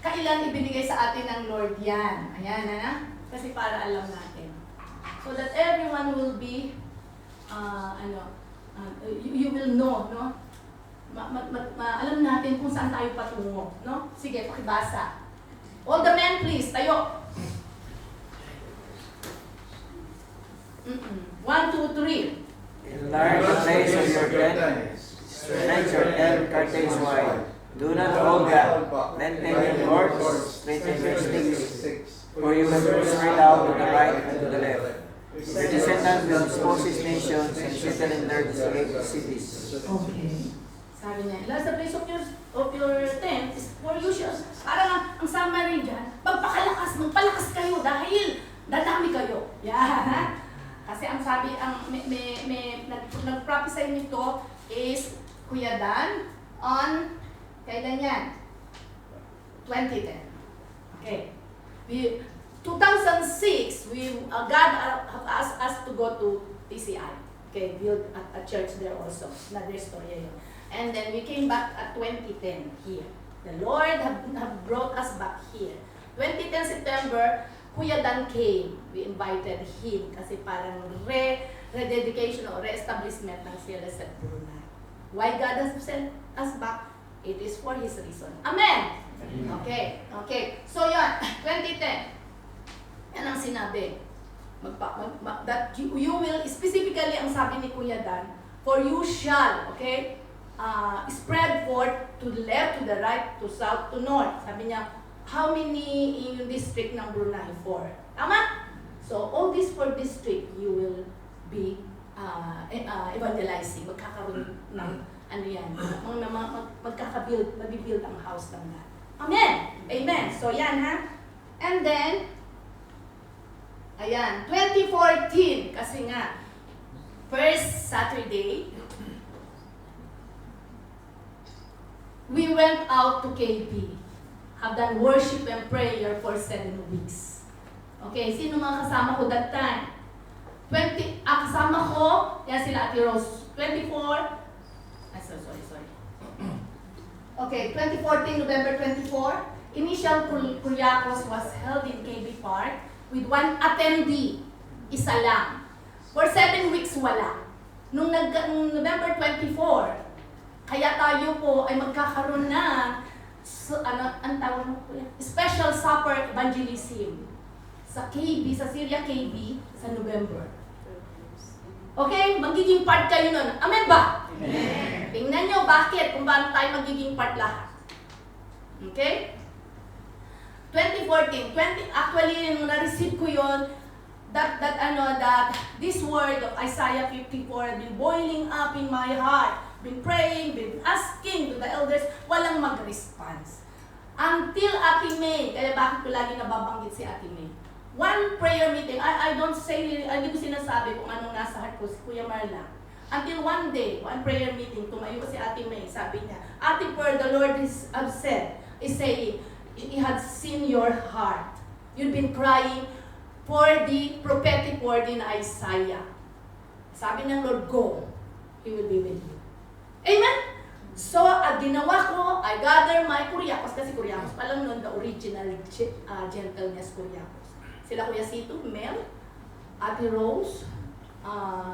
Kailan ibinigay sa atin ng Lord yan? Ayan, kasi para alam natin. So that everyone will be you will know, no? Alam natin kung saan tayo patungo, no? Sige, pakibasa. All the men, please, tayo. 1, 2, 3. Enlarge the place of your tent, stretch your tent curtains wide. Do not hold back. Lengthen your cords, straighten your sticks, for you will spread out to the right and to the left. Your descendants will dispose his nations and settle in their cities. Okay. Sabi niya, enlarge the place of your tent is for you. Parang ang summary dyan, magpalakas kayo dahil dadami kayo. Yan. Kasi ang sabi, nag-prophesy nito is Kuya Dan on, kailan yan? 2010. Okay. 2006, God asked us to go to TCI. Okay, build a church there also. Another story yun. And then we came back at 2010 here. The Lord have brought us back here. 2010 September, Kuya Dan came. We invited him kasi parang rededication or re-establishment ng CLSF Brunei. Why God has sent us back? It is for His reason. Amen! Okay. So yun, 2010. Yan ang sinabi. That you will, specifically ang sabi ni Kuya Dan, for you shall, okay, spread forth to the left, to the right, to south, to north. Sabi niya, how many in yung district ng Brunei? 4. Tama? So, all these 4 district, you will be evangelizing. Magkakaroon ng, magbibuild ang house ng God. Amen! Amen! So, yan ha. And then, ayan, 2014, kasi nga, first Saturday, we went out to KB. Have done worship and prayer for 7 weeks. Okay, sino mga kasama ko that time? Kasama ko, yan sila Ate Rose, 24, sorry. Okay, 2014, November 24, initial Kuryakos was held in KB Park with 1 attendee, isa lang. For 7 weeks, wala. Nung November 24, kaya tayo po ay magkakaroon ng ang tawag mo po yan? Special Supper Evangelism sa KB, sa Syria KB, sa November. Okay? Magiging part kayo nun. Amen ba? Amen. Tingnan nyo bakit, kung paano tayo magiging part lahat. Okay? 2014, actually, nung na-receive ko yun, that this word of Isaiah 54 been boiling up in my heart, been praying, been asking to the elders, walang mag-response. Until Ate May, kaya bakit ko lagi nababanggit si Ate May? One prayer meeting, I don't say, hindi ko sinasabi kung anong nasa heart ko, si Kuya Marla. Until one day, one prayer meeting, tumayo si Ate May, sabi niya, Ate Per, the Lord is saying, He had seen your heart. You've been crying for the prophetic word in Isaiah. Sabi ng Lord, go. He will be with you. Amen? So, ginawa ko, I gather my Kuriakos, kasi Kuriakos pa lang noon, the original gentleness Kuriakos. Sila Kuya Sito, Mel, Ate Rose,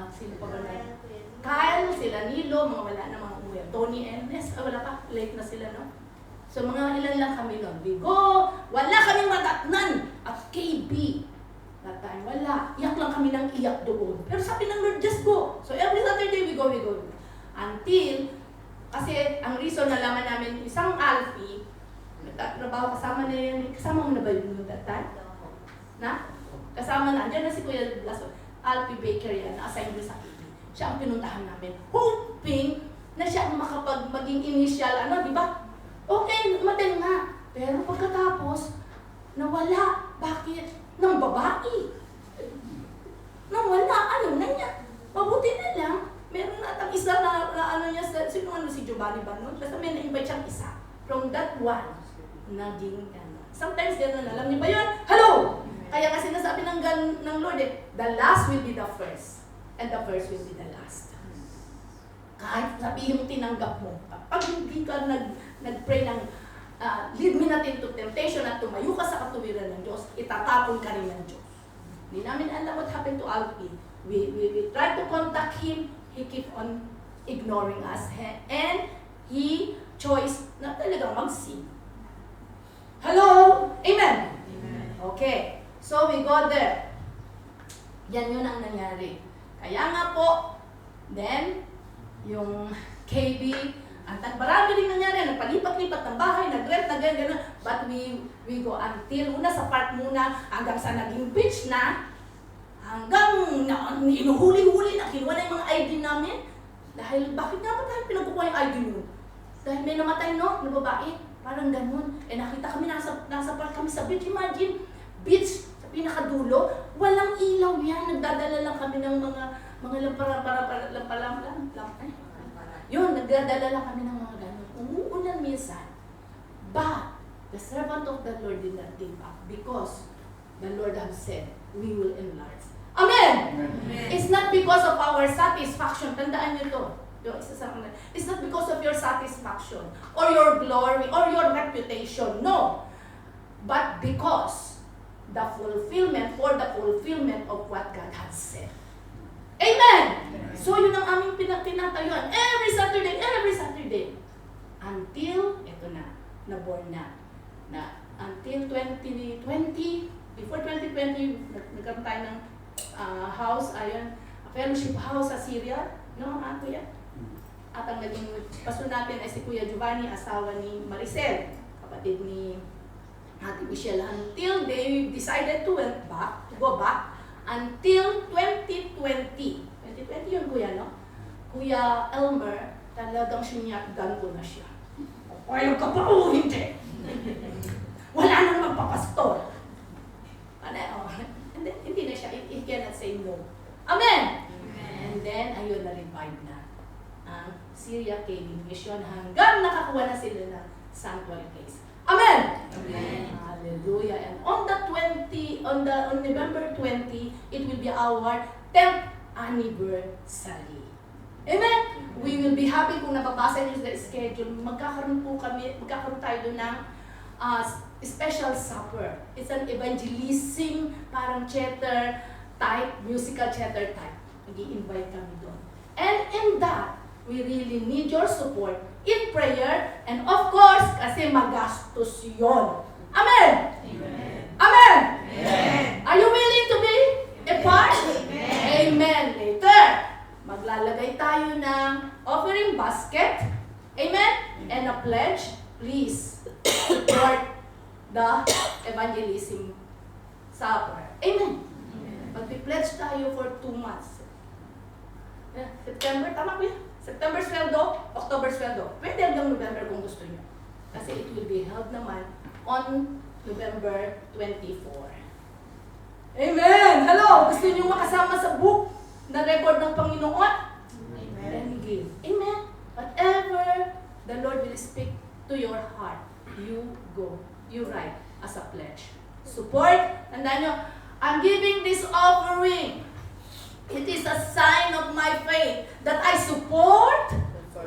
sino pa ba na? Kyle, sila Nilo, mga wala na mga umuwi. Tony Ernest, wala pa, late na sila, no? So, mga ilan lang kami noon. We go, wala kaming madatnan at KB. That time, wala. Iyak lang kami ng iyak doon. Pero sabi ng Lord, just go. So, every Saturday, we go. Until, kasi ang reason nalaman namin, isang Alfie, nagtatrabaho kasama na yan. Kasama mo na ba yun that time? Na? Kasama na. Andiyan na si Kuya Blas. Alfie Baker yan, na-assign doon sa KB. Siya ang pinuntahan namin. Hoping na siya ang maging initial, di ba? Okay, matin nga. Pero pagkatapos, nawala. Bakit? Nang babae. Nawala. Ano na niya? Mabuti na lang. Meron natang isa na ano niya, sino si Giovanni ba nun? Basta may na-invite siyang isa. From that one, naging sometimes gano'n, alam niyo ba yun? Hello! Kaya kasi nasabi ng Lord, the last will be the first. And the first will be the last. Kahit sabihin mo tinanggap mo, pag hindi ka nag-pray ng lead me not into temptation at tumayo ka sa katuwiran ng Diyos, itatapon ka rin ng Diyos. Hindi namin alam what happened to Alfie. We tried to contact him, he keep on ignoring us, and he chose na talagang mag-sing. Hello? Amen? Amen. Okay. So we go there. Yan yun ang nangyari. Kaya nga po, then, yung KB, ang marami rin nangyari, nagpalipat-lipat ng bahay, nag-rent na gano'n, but we go until, una sa park muna, hanggang sa naging beach na, hanggang inuhuli-huli na, kinuha na yung mga ID namin. Dahil, bakit nga ba tayo pinagkukuha yung ID mo? Dahil may namatay, no? Na babae, parang gano'n. Nakita kami, nasa park kami sa beach, imagine, beach, sa pinakadulo, walang ilaw yan, nagdadala lang kami ng mga lampalam, yun, nagdadala lang kami ng mga gano'n. Umuulan minsan. But, the servant of the Lord did not give up because the Lord has said, we will enlarge. Amen! Amen. It's not because of our satisfaction. Tandaan nyo to. It's not because of your satisfaction or your glory or your reputation. No. But because the fulfillment of what God has said. Amen! So, yun ang aming pinatayuan. Every Saturday. Until, ito na, naborn na. Until 2020, before 2020, nagkaroon tayo ng house, ayun, fellowship house sa Syria. No, Kuya? At ang naging paso natin ay si Kuya Giovanni, asawa ni Maricel, kapatid ni Ate Michelle. Until they decided to go back, until 2020. 2020 yun, Kuya, no? Kuya Elmer, talagang sinyagan ko na siya. Ayaw ka pa o hindi? Wala nang magpapastor. Hindi na siya, he cannot say no. Amen! And then, ayun, na-revive na ang Syria KB Mission hanggang nakakuha na sila ng sanctuary place. Amen! Amen! Hallelujah! And on November 20, it will be our 10th anniversary. Amen? We will be happy kung nababasa niyo sa schedule. Magkakaroon tayo doon ng special supper. It's an evangelism, parang theater type, musical theater type. Nag-i-invite kami doon. And in that, we really need your support in prayer and of course, kasi magastos yun. Amen? Amen? Amen? Amen. Are you willing to be a part? Amen. Amen. Later, please support the evangelism supper. Amen. Magpi-pledge tayo for 2 months. September, tama ko yan? September sweldo, October sweldo. Pwede hanggang November kung gusto nyo. Kasi it will be held naman on November 24. Amen! Hello! Gusto nyo makasama sa book na record ng Panginoon? Amen. And give. Amen. Whatever the Lord will speak to your heart, you go. You write as a pledge. Support. Tandaan nyo, I'm giving this offering. It is a sign of my faith that I support,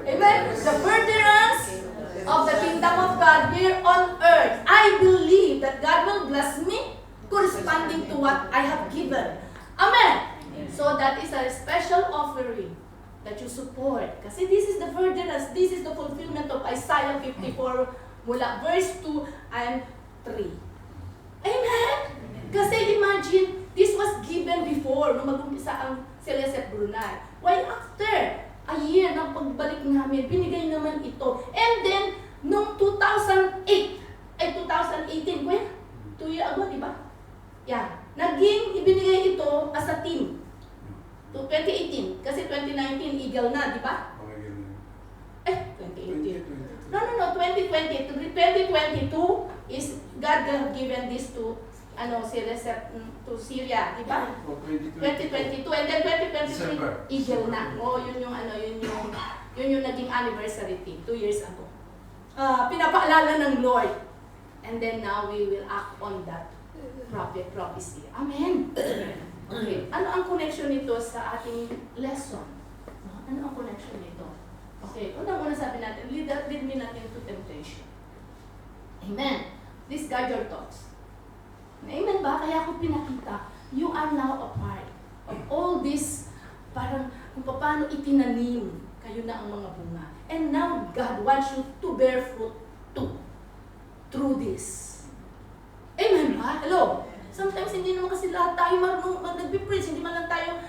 amen, the furtherance of the kingdom of God here on earth. I believe that God will bless me corresponding to what I have given. Amen. So that is a special offering that you support. Kasi this is the furtherance, this is the fulfillment of Isaiah 54 mula verse 2 and 3. Amen? Kasi imagine, this was given before nung mag-umpisa ang Celeste Brunei. Why after a year ng pagbalik namin, binigay naman ito. And then, nung 2018, when? 2 years ago, di ba? Yeah. Naging ibinigay ito as a team. To 2018. Kasi 2019, Eagle na, di ba? 2018. No, 2020. 2022 is God have given this to to Syria, di ba? 2022 and then 2023 Eagle na. Yun yung naging anniversary team 2 years ago. Pinapaalala ng Lord. And then now we will act on that prophecy. Amen. Okay. Ano ang connection nito sa ating lesson? Ano ang connection nito? Okay, unang-una sabi natin, lead me not into temptation. Amen. Disguard your thoughts. Amen ba? Kaya ako pinakita, you are now a part of all this, parang kung paano itinanim, kayo na ang mga bunga. And now, God wants you to bear fruit too, through this. Amen ba? Hello? Sometimes hindi naman kasi lahat tayo marunong nagpipreach, hindi man lang tayo,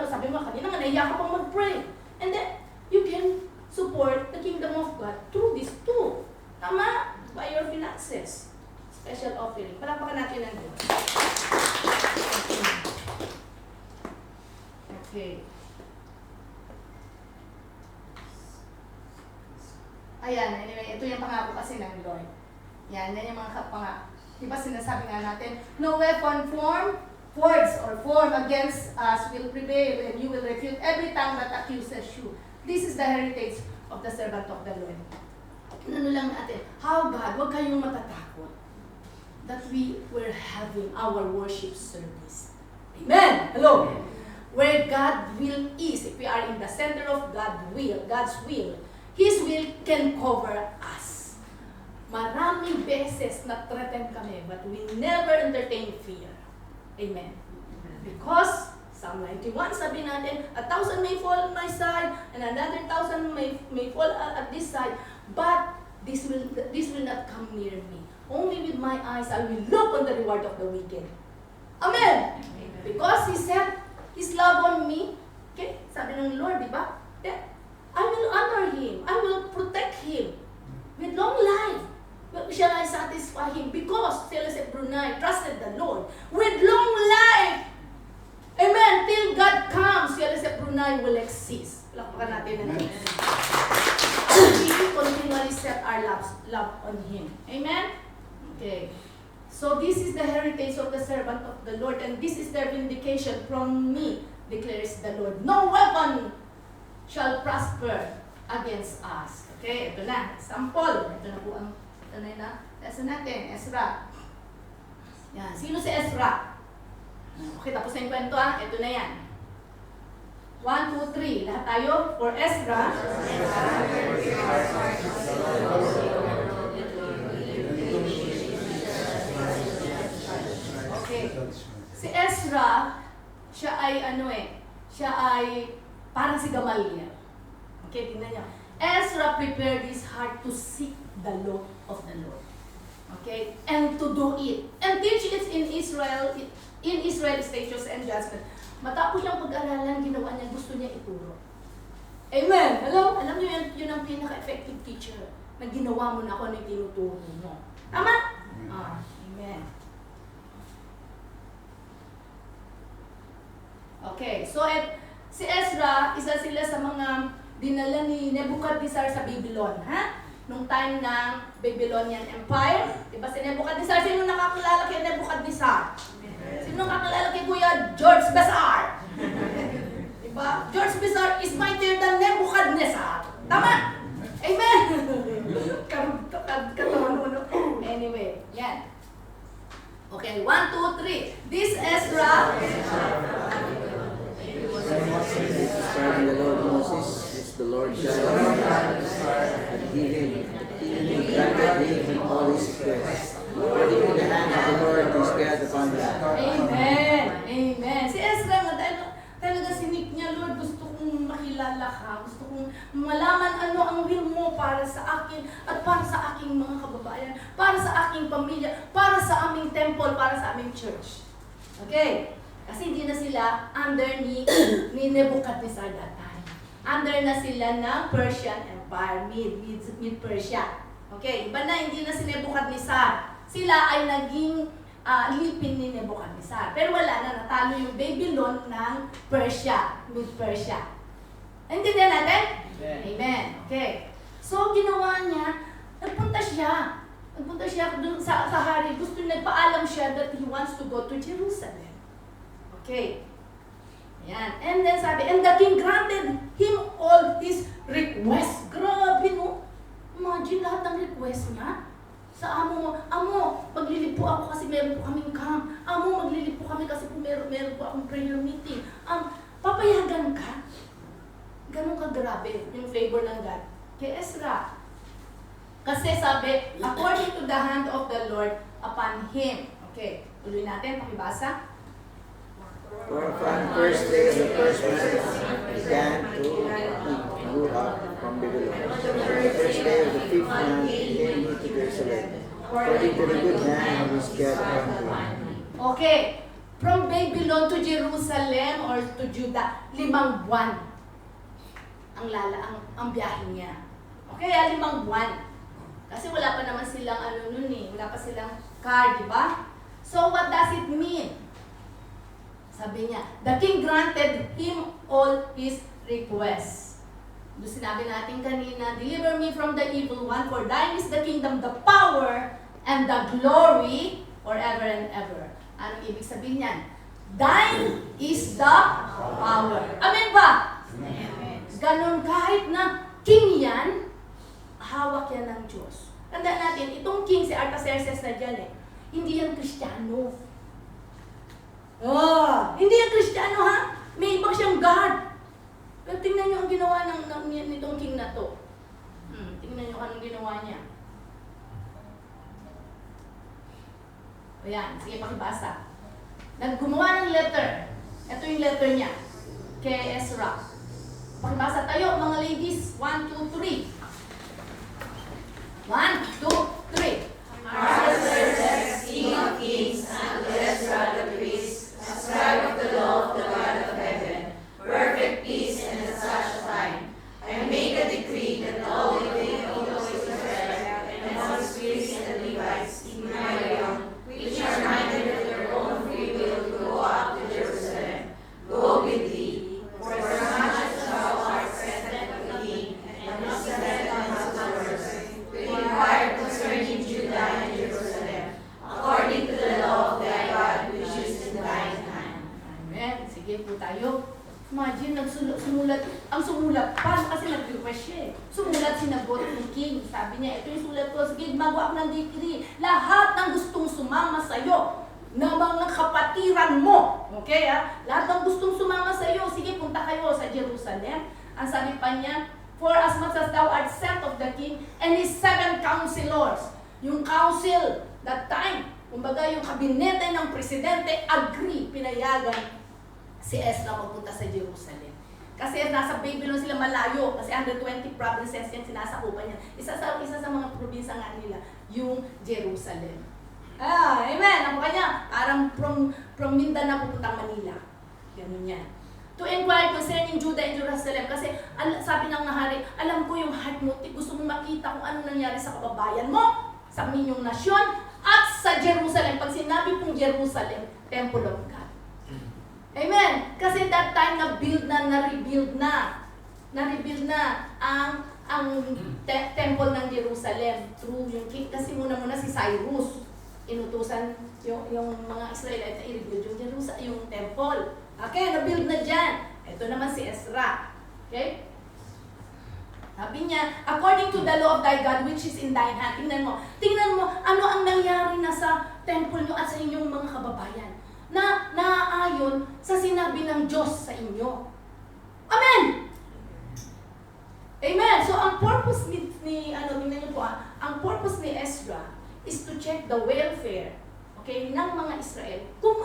sabi mo kanina nga, nahiya ka pang mag-pray. And then, you can support the kingdom of God through this too. Tama? By your finances. Special offering. Palapakan natin ang Diyos. Okay. Ayan, anyway, ito yung pangako kasi ng Lord. Yan yung mga pangako. Diba sinasabi nga natin, no weapon formed against us will prevail, and you will refute every tongue that accuses you. This is the heritage of the servant of the Lord. Ano lang natin, how God, huwag kayong matatakot that we were having our worship service. Amen! Hello! Where God will is, if we are in the center of God's will, His will can cover us. Maraming beses na-threaten kami, but we never entertain fear. Amen. Because Psalm 91, sabi natin, 1,000 may fall on my side, and another 1,000 may fall at this side, but this will not come near me. Only with my eyes I will look on the reward of the wicked. Amen. Because He said His love on me, okay, sabi ng Lord, di ba? I will honor Him. I will protect Him with long life. Shall I satisfy Him? Because Celeste Brunei trusted the Lord with long life. Amen. Till God comes, Celeste Brunei will exist. Lakpakan natin ang Diyos. We continually set our love on Him. Amen? Okay. So this is the heritage of the servant of the Lord, and this is their vindication from me, declares the Lord. No weapon shall prosper against us. Okay, ito na. Sample. Ito na po ang lesson natin. Ezra. Yan. Sino si Ezra? Okay, tapos na yung kwento ah. Ito na yan. 1, 2, 3. Lahat tayo. For Ezra. Okay. Si Ezra, siya ay parang si Gamaliel. Okay, tingnan niyo. Ezra prepared his heart to seek the law of the Lord. Okay? And to do it. And teach it in Israel statutes and judgment. Matapos niyang pag-aralan, ginawa niya, gusto niya ituro. Amen! Hello? Alam niyo, yun ang pinaka-effective teacher. na ginawa mo na kung ano yung tinuturo mo. Tama? Amen. Okay, so si Ezra, isa sila sa mga dinala ni Nebuchadnezzar sa Babylon, ha? Nung time ng Babylonian Empire, diba si Nebuchadnezzar, sino nakakilala kay Nebuchadnezzar? Sino nakakilala kay Kuya George Besar? Diba? George Besar is mightier than Nebuchadnezzar. Tama? Amen! Katawanuno. Anyway, yan. Okay, 1, 2, 3. This Ezra. Serving the Lord Moses, is the Lord God, and he granted him all his requests. According to the hand of the Lord, his God upon him. Amen! Amen! Si Ezra nga, talaga sinik niya, Lord, gusto kong makilala ka, gusto kong malaman ano ang will mo para sa akin at para sa aking mga kababayan, para sa aking pamilya, para sa aming temple, para sa aming church. Okay? Kasi hindi na sila under ni Nebuchadnezzar that time. Under na sila ng Persian Empire, Mid-Persia. Okay, iba na, hindi na si Nebuchadnezzar. Sila ay naging lipin ni Nebuchadnezzar. Pero wala na, natalo yung Babylon ng Persia, Mid-Persia. Naintindihan natin? Amen. Okay. So, ginawa niya, nagpunta siya dun sa hari. Nagpaalam siya that he wants to go to Jerusalem. Okay. Ayan. And then sabi, and the king granted him all his requests. Grabe, no? Imagine lahat ng request niya. Sa amo mo, maglilipo ako kasi meron po kaming camp. Amo, maglilipo kami kasi po meron po akong prayer meeting. Papayagan ka? Ganun ka grabe yung favor ng God. Kay Ezra. Kasi sabi, according to the hand of the Lord upon him. Okay, tuloy natin, pakibasa. For upon the first day of the first month began to go up from Babylon. On the first day of the fifth month came he to Jerusalem, according to the good hand of his God upon him. Okay, from Babylon to Jerusalem or to Judah, 5 buwan ang biyahe niya. Okay, 5 buwan. Kasi wala pa naman silang wala pa silang car, di ba? So what does it mean? Sabi niya, the king granted him all his requests. Doon sinabi natin kanina, deliver me from the evil one, for thine is the kingdom, the power, and the glory forever and ever. Anong ibig sabihin niyan? Thine is the power. Amen ba? Amen. Ganon, kahit na king yan, hawak yan ng Diyos. Tandaan natin, itong king, si Artaxerxes na dyan hindi yan Kristiyano. Hindi yan Kristiyano, ha? May ibang siyang God. Pero tingnan niyo ang ginawa nitong king na to. Tingnan niyo anong ginawa niya. Ayan, sige pakibasa. Naggumawa ng letter. Ito yung letter niya. Kay Ezra. Pakibasa tayo, mga ladies. 1, 2, 3. 1, 2, 3. Artaxerxes, king of kings, and to Ezra the priest, a scribe of the law of the God of heaven, perfect peace and at such a time. I make a decree that all the people of Israel and all the priests and Levites in my realm, which are minded of their own free will to go up to Jerusalem, go with thee. For as much as thou art present of the king, and not present on his orders, to inquire concerning Judah and Jerusalem, according to the law of thy God which is in thine hand. Amen. Sige po tayo. Imagine, sumulat pa, kasi nag-request siya Sumulat, sinagot ng king. Sabi niya, ito yung sulat ko, sige, magawa ako ng decree. Lahat ng gustong sumama sa'yo, na mga kapatiran mo. Okay, ha? Lahat ng gustong sumama sa'yo, sige, punta kayo sa Jerusalem. Ang sabi pa niya, for as much as thou art sent of the king and his 7 counselors. Yung council, that time, kumbaga yung kabinete ng presidente, agree, pinayagan si Ezra magpunta sa Jerusalem. Kasi nasa Babylon sila malayo, kasi 120 provinces yan, sinasakupan niya. Isa sa mga probinsya nga nila, yung Jerusalem. Amen! Ang kanya, parang from Mindanao pupuntang Manila. Ganun yan. to inquire concerning Judah and Jerusalem. Kasi sabi ng hari, alam ko yung heart mo, gusto mong makita kung ano nangyari sa kababayan mo, sa inyong nasyon, at sa Jerusalem. Pag sinabi pong Jerusalem, Temple of God. Amen. Kasi that time na-build na, na-rebuild na. Na-rebuild na ang temple ng Jerusalem through yung king. Kasi muna si Cyrus, inutusan yung mga Israelite na i-rebuild yung Jerusalem, yung temple. Okay, na-build na dyan. Ito naman si Ezra. Okay? Sabi niya, according to the law of thy God, which is in thine hand. Tingnan mo, ano ang nangyari na sa temple nyo at sa inyong mga kababayan na naaayon sa sinabi ng Diyos sa inyo. Amen! Amen! So, ang purpose tingnan niyo po, ang purpose ni Ezra is to check the welfare, okay, ng mga Israel, kung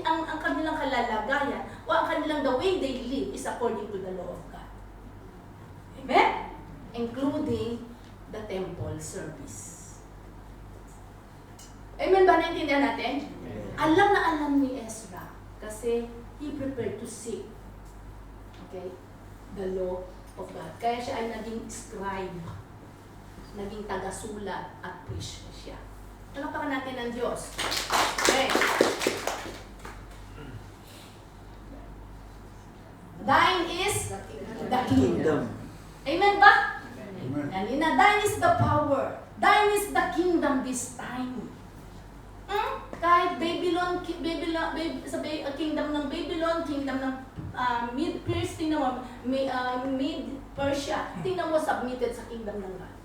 ang kanilang kalalagayan o ang kanilang the way they live is according to the law of God. Amen? Including the temple service. Amen ba? Naintindihan natin? Alam na alam ni Ezra kasi he prepared to seek, okay, the law of God. Kaya siya ay naging scribe, naging tagasulat at priest siya. Palakpakan natin ng Diyos. Okay. Thine is the kingdom. Amen ba? Kanina, thine is the power. Thine is the kingdom this time. Kahit kingdom ng Babylon, kingdom ng Mid-Persia, tingnan mo, Mid-Persia, tingnan mo submitted sa kingdom ng God.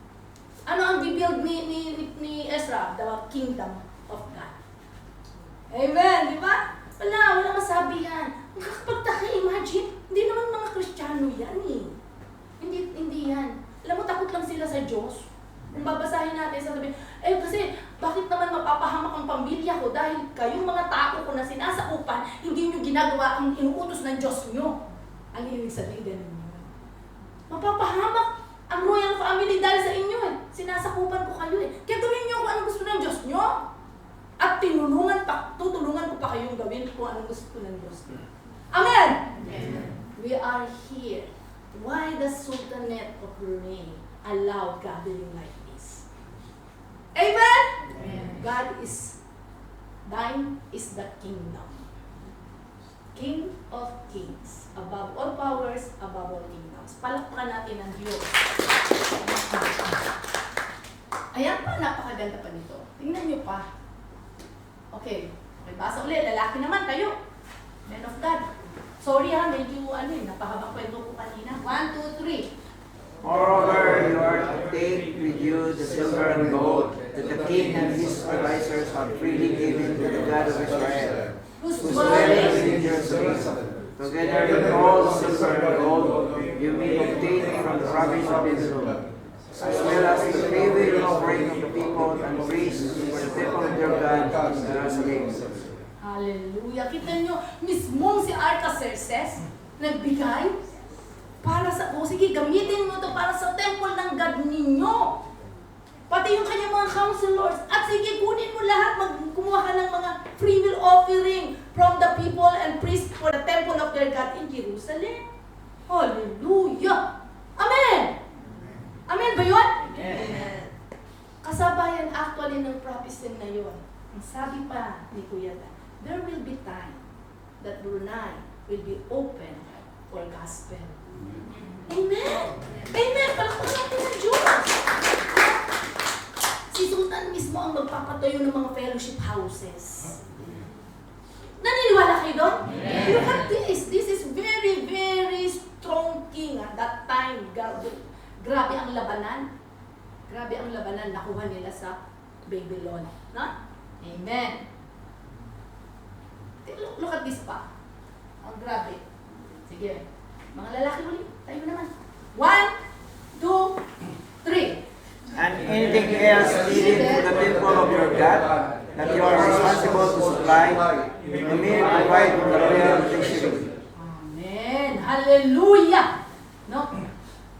Ano ang bibuild ni Ezra? The kingdom of God. Amen, di ba? Wala masabi yan. Magkakapagtaka, imagine, hindi naman mga Kristiyano yan eh. Hindi yan. Alam mo, takot lang sila sa Diyos. Kung babasahin natin, sasabihin, kasi bakit naman mapapahamak ang pamilya ko dahil kayong mga tao ko na sinasakupan, hindi nyo ginagawa ang inuutos ng Diyos nyo. Ang ibig sabihin ganun yun. Mapapahamak ang royal family dahil sa inyo eh. Sinasakupan ko kayo eh. Kaya gawin nyo kung anong gusto ng Diyos nyo. At tutulungan ko pa kayong gawin kung anong gusto ng Diyos nyo. Amen! Amen. We are here. Why the Sultanate of Brunei allow gathering like this? Amen? Amen. Thine is the kingdom. King of kings, above all powers, above all kingdoms. Palakpakan natin ang Diyos. Ayan pa, napakaganda pa nito. Tingnan nyo pa. Okay, basa ulit. Lalaki naman kayo. Men of God. Sorry ha, medyo napahabang kwento ko kanina. 1, 2, 3. Moreover, you are to take with you the silver and gold that the king and his advisors have freely given to the God of Israel, Whose whose dwelling dwelling in Jerusalem. Together with all the silver and gold you may obtain from the province of Israel, as well as the freewill offering of the people and priests for the temple of their God in Jerusalem. Hallelujah. Kita nyo, mismong si Artaxerxes nagbigay para sa, sige, gamitin mo to para sa temple ng God ninyo. Pati yung kanyang mga counselors. At sige, kunin mo lahat, kumuha ka ng mga free will offering from the people and priests for the temple of their God in Jerusalem. Hallelujah! Amen! Amen ba yun? Amen. Kasabayan actually ng prophecy na yun. Ang sabi pa ni Kuya Dan, there will be time that Brunei will be open for gospel. Amen! Amen! Palakpakan natin ng Diyos! Si Sultan mismo ang magpapatayo ng mga fellowship houses. Naniniwala kayo doon? Amen. Look at this. This is very, very strong king at that time. Grabe ang labanan. Grabe ang labanan. Nakuha nila sa Babylon. No? Amen. Look at this pa. Ang grabe. Sige. Mga lalaki ulit. Tayo naman. 1, 2, 3. And anything else needed for the temple of your God that you are responsible to supply, you may provide from the royal treasury. Amen. Hallelujah. No?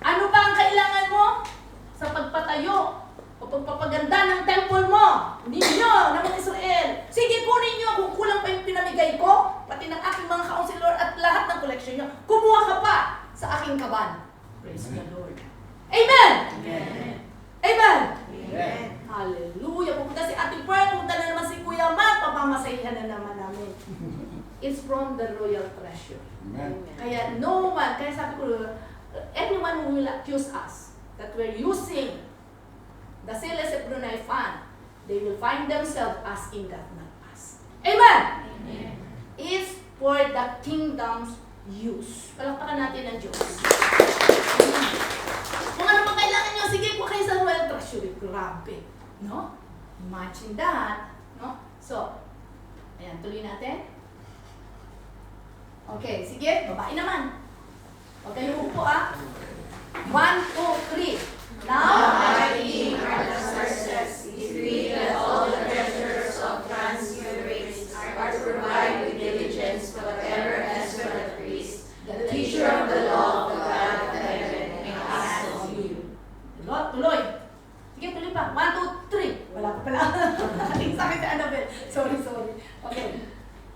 Ano ba ang kailangan mo sa pagpatayo o pagpapaganda ng temple mo? Ninyo, ng mga Israel. Sige, kunin nyo kung kulang pa yung pinamigay ko, pati ng aking mga counselor at lahat ng collection nyo. from the royal treasure. Amen. Kaya no one, kaya sabi ko, anyone who will accuse us that we're using the Celeste Brunei Fund, they will find themselves asking that, not us. Amen? Amen. Is for the kingdom's use. Palakpakan natin ang Diyos. Kung ano pa kailangan nyo, sige po kayo sa royal treasury. Grabe. No? Imagine that. No? So, ayan, tuloy natin. Okay, sige, babae naman. Huwag kayo upo 1, 2, 3. Now, I, King Artaxerxes, decree that all the treasurers of Trans-Euphrates are to provide with diligence whatever as for the priest, the teacher of the law of the God of heaven, may ask of you. Tuloy. Sige, tuloy pa. 1, 2, 3. Wala pa pala. Ating sabi si Annabelle. Sorry. Okay.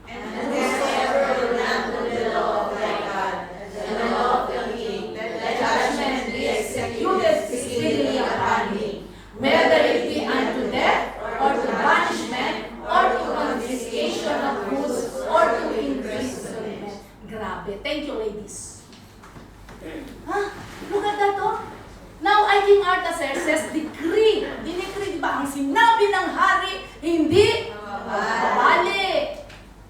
And whosoever will not do the law of thy God, the law of the king, let judgment be executed speedily upon him, Whether it be unto death, or to banishment, or to confiscation of goods, or to imprisonment. Grabe. Thank you, ladies. Look at that, oh. Now, I, King Artaxerxes, decree, di ba, ang sinabi ng hari, hindi mababali.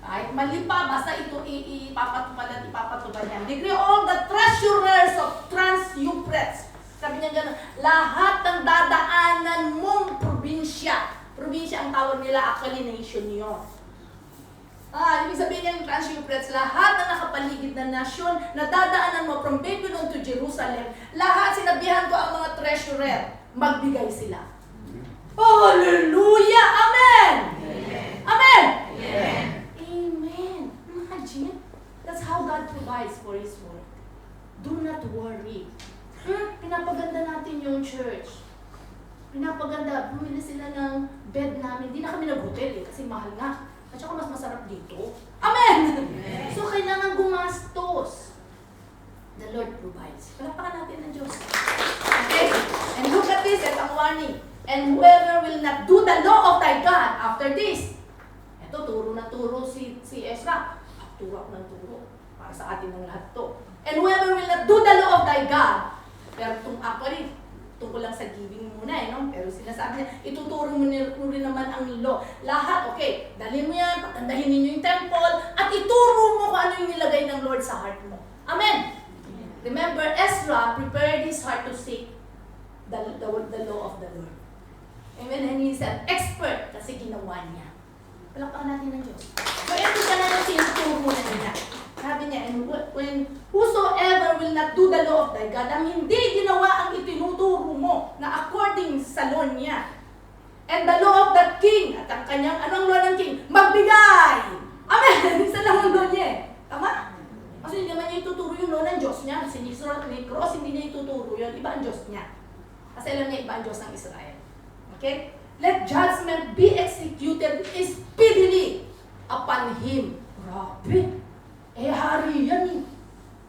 Kahit mali pa, basta ito ipapatupad at ipapatupad yan. Decree all the treasurers of Trans-Euphrates. Sabi niya gano'n, lahat ng dadaanan mong probinsya. Probinsya ang tawag nila, actually nation yun. Ibig sabihin niya yung Trans-Euphrates, lahat na nakapaligid na nasyon, na dadaanan mo from Babylon to Jerusalem, lahat sinabihan ko ang mga treasurer, magbigay sila. Hallelujah! Amen! Amen. Amen! Amen. Amen. Imagine, that's how God provides for His work. Do not worry. Pinapaganda natin yung church. Pinapaganda, bumili sila ng bed namin. Hindi na kami nag-hotel kasi mahal nga. At saka mas masarap dito. Amen! Amen. So, kailangan gumastos. The Lord provides. Palakpakan natin ng Diyos. Okay? And look at this, at ang warning. And whoever will not do the law of thy God after this. Ito, turo na turo si Ezra. Turo ng turo. Para sa atin ng lahat to. And whoever will not do the law of thy God. Pero actually, tungkol lang sa giving muna no? Pero sinasabi niya, ituturo mo rin naman ang law. Lahat, okay, dalhin mo yan, pagandahin ninyo yung temple, at ituro mo kung ano yung nilagay ng Lord sa heart mo. Amen! Remember, Ezra prepared his heart to seek the law of the Lord. Amen? And he's an expert kasi ginawa niya. Palakpakan natin ng Diyos. So, ito siya na yung tinuturo na niya. Sabi niya, and when whosoever will not do the law of thy God, ang hindi ginawa ang itinuturo mo na according sa law niya. And the law of the king, at ang kanyang, anong law ng king? Magbigay! Amen! Isa lang ang law niya eh. Tama? Kasi hindi naman niya ituturo yung law ng Diyos niya. Si Cross, hindi niya ituturo yun. Iba ang Diyos niya. Kasi alam niya, iba ang Diyos ng Israel. Okay? Let judgment be executed speedily upon him. Grabe! Hari yan eh.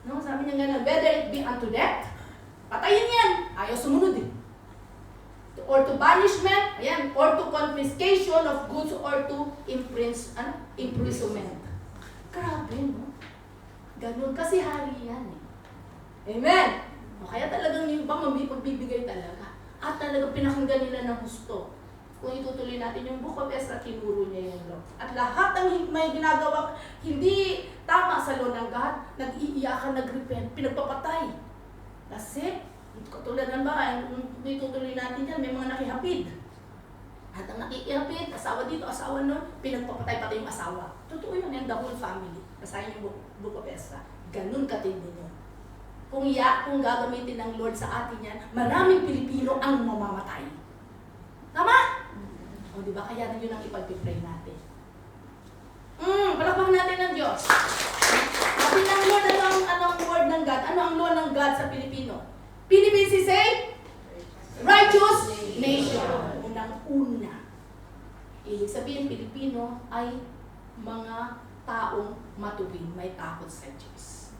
No, sabi niya gano'n, whether it be unto death, patayin yan. Ayaw sumunod eh. Or to banishment, ayan, or to confiscation of goods, or to imprisonment. Grabe, no? Ganun, kasi hari yan eh. Amen! O kaya talagang yung iba magbibigay talaga. At talagang pinakinggan nila ng husto. Kung itutuloy natin yung Book of Ezra, tinuro niya yung law. At lahat ng may ginagawa hindi tama sa law ng God, nag-iiyakan, nag-repent, pinagpapatay. Kasi, katulad ng bahay, kung itutuloy natin yan, may mga nakihapid. At ang nakikihapid, asawa dito, asawa nun, pinagpapatay pati yung asawa. Totoo yun, and the whole family. Basahin yung Book of Ezra. Ganun katindi yun. Kung gagamitin ng Lord sa atin yan, maraming Pilipino ang mamamatay. Tama? O, di ba? Kaya yun ang ipag-pray natin. Palakpakan natin ng Diyos. Sabi ng Lord, anong word ng God? Ano ang law ng God sa Pilipino? Philippines is a righteous nation. Unang-una. Ibig sabihin, Pilipino ay mga taong matuwid, may takot sa Diyos.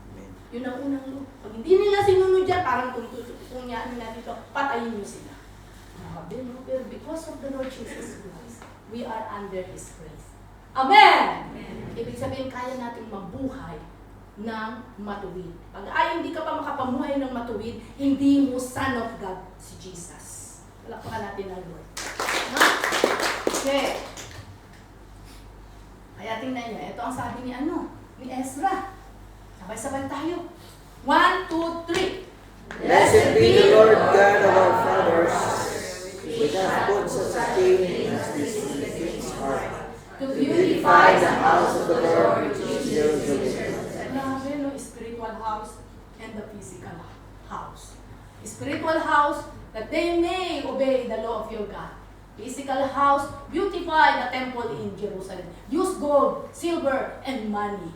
Yun ang unang law. Pag hindi nila sinunod yan, parang kung yan na dito, patayin nyo sila. Pero because of the Lord Jesus Christ, we are under His grace. Amen! Amen. Ibig sabihin, kaya nating mabuhay ng matuwid. Pag hindi ka pa makapamuhay ng matuwid, hindi mo son of God si Jesus. Palakpakan natin ang Lord. Ha? Okay. Kaya tingnan nyo, ito ang sabi ni Ezra. Sabay-sabay tayo. 1, 2, 3. Blessed be the Lord God of our fathers, which hath put such a king as this in the king's heart, To to beautify the house of the Lord which is Jerusalem. Grabe, no? Spiritual house and the physical house. Spiritual house, that they may obey the law of your God. Physical house, beautify the temple in Jerusalem. Use gold, silver, and money.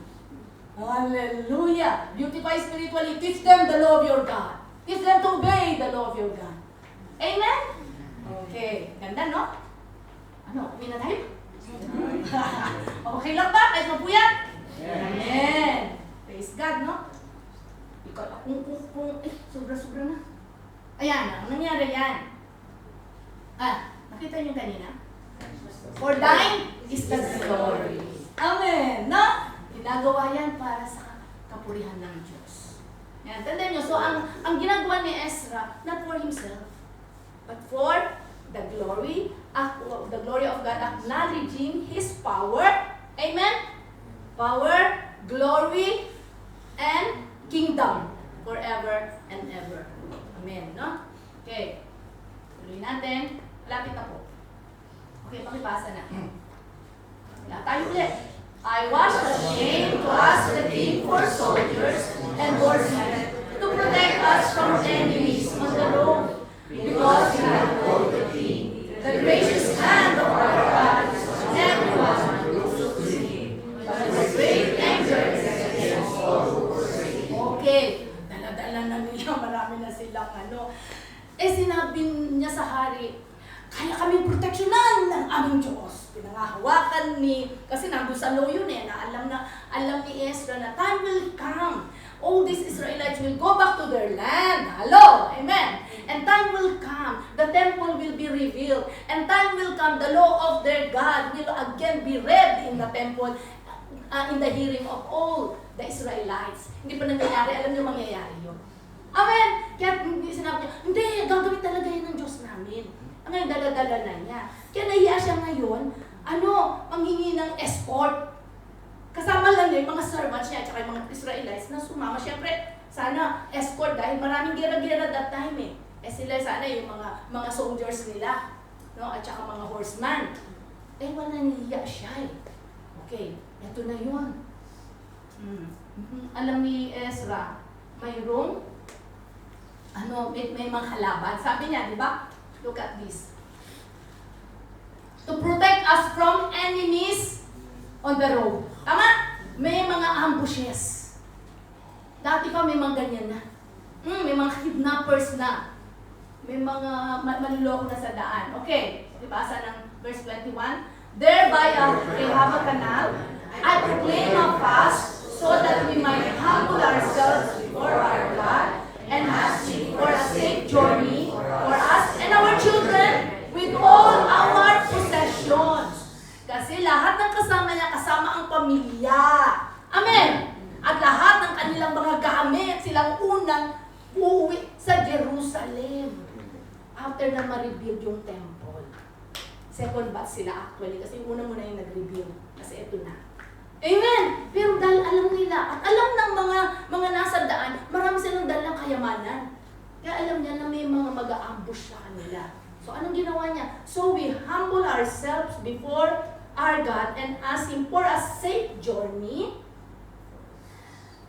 Hallelujah! Beautify spiritually. Teach them the law of your God. Teach them to obey the law of your God. Amen? Okay. Ganda, no? Uwi na tayo? Okay lang ba? Kahit mapuyat? Amen. Praise God, no? Ikaw, sobra-sobra na. Ayan, ang nangyari yan. Nakita niyo kanina? For thine is the glory. Amen. No? Ginagawa yan para sa kapurihan ng Diyos. Yan, tandaan niyo. So, ang ginagawa ni Ezra, not for himself, but for the glory of God, acknowledging His power. Amen? Power, glory, and kingdom forever and ever. Amen, no? Okay. Tuloy natin. Lapit na po. Okay, pakipasa na. Wala tayo ulit. I was ashamed to ask the king for soldiers and horsemen to protect us from enemies on the road, because we have told the king, the gracious hand of our God is on everyone who looks to him, but his great anger is against all who forsake him. Okay, dala-dala na nila, marami na silang sinabi niya sa hari, kaya kaming proteksyonan ng aming Diyos. Pinangahawakan kasi nandun sa law yun alam ni Ezra na time will come. All these Israelites will go back to their land. Hello? Amen. And time will come. The temple will be revealed. And time will come. The law of their God will again be read in the temple in the hearing of all the Israelites. Hindi pa nangyayari. Alam niyo mangyayari yun. Amen. Kaya sinabi niya, hindi, gagawin talaga yun ng Diyos namin. Ngayon, dala-dala na niya. Kaya nahiya siya ngayon, manghingi ng escort. Kasama lang niya yung mga servants niya at saka yung mga Israelites na sumama. Siyempre, sana escort dahil maraming gera-gera that time eh. Sila sana yung mga soldiers nila, no? At saka mga horsemen. Wala, nahiya siya eh. Okay, eto na yun. Alam ni Ezra, mayroong may mga kalaban. Sabi niya, di ba? Look at this. To protect us from enemies on the road. Tama? May mga ambushes. Dati pa may mga ganyan na. May mga kidnappers na. May mga manloloko na sa daan. Okay. Ibasa ng verse 21. Thereby we have a canal. I proclaim a fast so that we might humble ourselves before our God and ask Him for a safe journey for us and our children with all our possessions. Kasi lahat ng kasama niya, kasama ang pamilya. Amen! At lahat ng kanilang mga gamit, silang unang uuwi sa Jerusalem. After na ma-rebuild yung temple. Second batch sila actually, kasi una muna yung nag-rebuild. Kasi ito na. Amen! Pero dahil alam nila, at alam ng mga nasa daan, marami silang dalang kayamanan. Kaya alam niya na may mga mag-a-ambush sa kanila. So anong ginawa niya? So we humble ourselves before our God and ask Him for a safe journey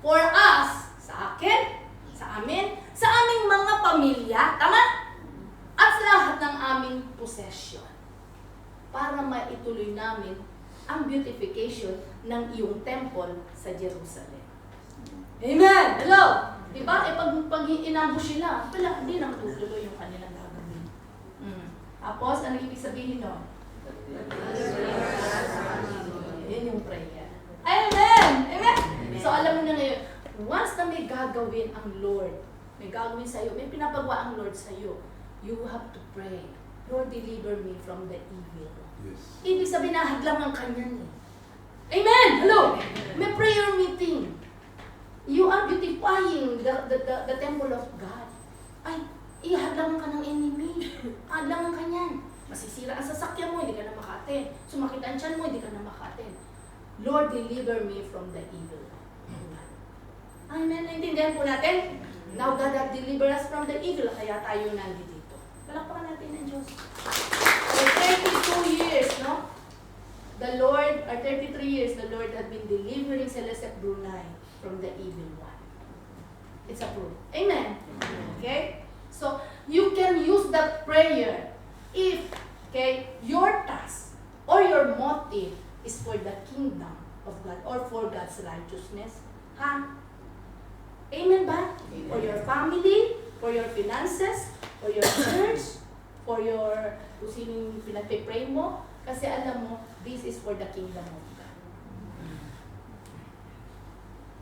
for us, sa akin, sa amin, sa aming mga pamilya, tama? At sa lahat ng aming possession. Para maituloy namin ang beautification ng iyong temple sa Jerusalem. Amen! Hello! Diba? Pag inambush sila, wala, hindi nang tutuloy yung kanilang gagawin. Tapos, ano ibig sabihin nun? Yan yung prayer. Amen! Amen! So, alam mo na ngayon, once na may gagawin ang Lord, may gagawin sa'yo, may pinapagawa ang Lord sa'yo, you have to pray, Lord, deliver me from the evil. Yes. Ibig sabihin, nahadlang ang kanya eh. Amen! Hello! May prayer meeting. You are beautifying the temple of God. Ay, ihadlangan ka ng enemy. Hadlangan ka niyan. Masisira ang sasakyan mo, hindi ka na maka-attend. Sumakit ang tiyan mo, hindi ka na maka-attend. Lord, deliver me from the evil. Amen. Naintindihan po natin? Now God has delivered us from the evil, kaya tayo nandito. Palakpakan natin ang Diyos. For 32 years, no? The Lord, or 33 years, the Lord has been delivering Celeste Brunei from the evil one. It's approved. Amen. Okay? So, you can use that prayer if, okay, your task or your motive is for the kingdom of God or for God's righteousness. Ha? Amen ba? For your family, for your finances, for your church, for your, kung sino yung pinag-pray mo, kasi alam mo, this is for the kingdom of God.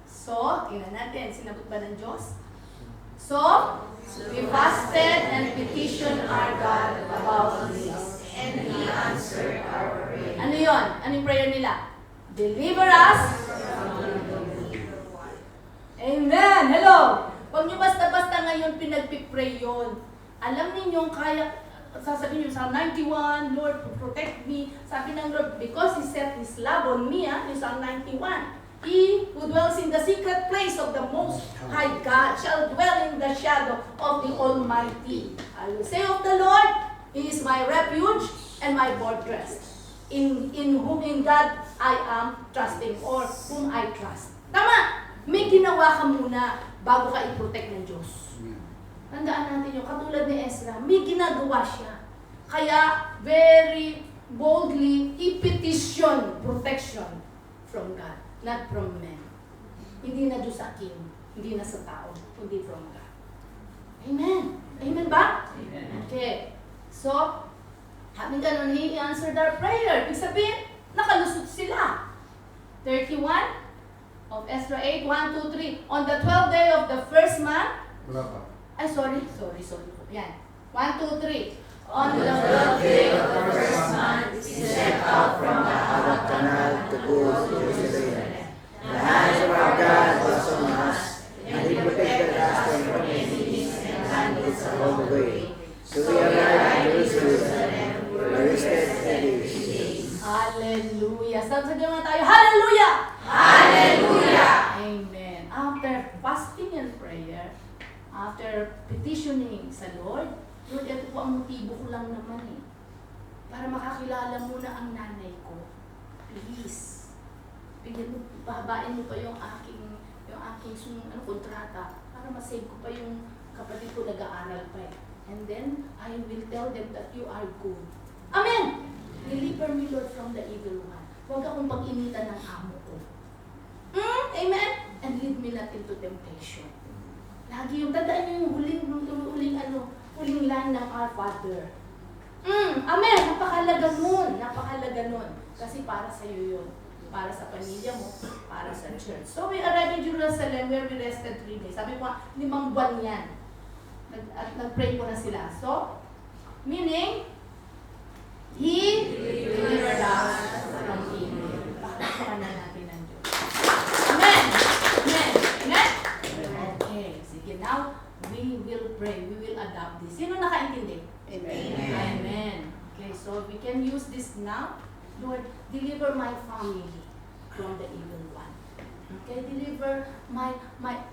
So, tingnan natin, sinagot ba ng Diyos? So, we fasted and petitioned our God about this, And He answered our prayer. ano yon? Anong prayer nila? Deliver us. Amen! Hello! Huwag nyo basta-basta ngayon pinagpipray yun. Alam ninyong kaya, sasabihin nyo Psalm 91, Lord, protect me. Sabi ng Lord, because He set His love on me, yung Psalm 91. He who dwells in the secret place of the Most High God shall dwell in the shadow of the Almighty. I will say of the Lord, He is my refuge and my fortress. In God I am trusting, or whom I trust. Tama! May ginawa ka muna bago ka i-protect ng Diyos. Tandaan natin yung katulad ni Ezra, may ginagawa siya. Kaya, very boldly, i-petition protection from God, not from men. Hindi na Diyos sa king, hindi na sa tao, kundi from God. Amen. Amen ba? Amen. Okay. So, having ganun, He answered our prayer. Ibig sabihin, nakalusot sila. 31 of Ezra 8, 1, 2, 3. On the 12th day of the first month, Wala pa. ay, sorry. Yan. 1, 2, 3. On the 12th day of the first month, we set out from the Arab Canal to go to Jerusalem. The hand of our God was on us, and He protected us from our enemies and landed us all the way. So we arrived in Jerusalem, we rested 3 days. Hallelujah. Sabi naman tayo, Hallelujah! Hallelujah! Amen. After fasting and prayer, after petitioning sa Lord, Lord, ito po ang motibo ko lang naman eh. Para makakilala mo na ang nanay ko. Please. Bigyan mo, pahabain mo pa yung aking kontrata para masave ko pa yung kapatid ko nag-aaral pa eh. And then, I will tell them that you are good. Amen! Deliver me, Lord, from the evil one. Huwag akong pag-initan ng amo ko. Amen? And lead me not into temptation. Lagi yung, tandaan niyo yung huling line ng Our Father. Amen! Napakalaga nun. Kasi para sa iyo yun. Para sa pamilya mo, para sa church. So we arrived in Jerusalem where we rested 3 days. Sabi ko, 5 buwan yan. At nag-pray ko na sila. So, meaning, He delivered us from evil. Pakalakan na natin ng Diyos. Amen! Amen! Amen! Okay, sige. Now, we will pray. We will adopt this. Sino nakaintindi? Amen. Amen. Okay, so we can use this now. Lord, deliver my family from the evil one. Okay, deliver my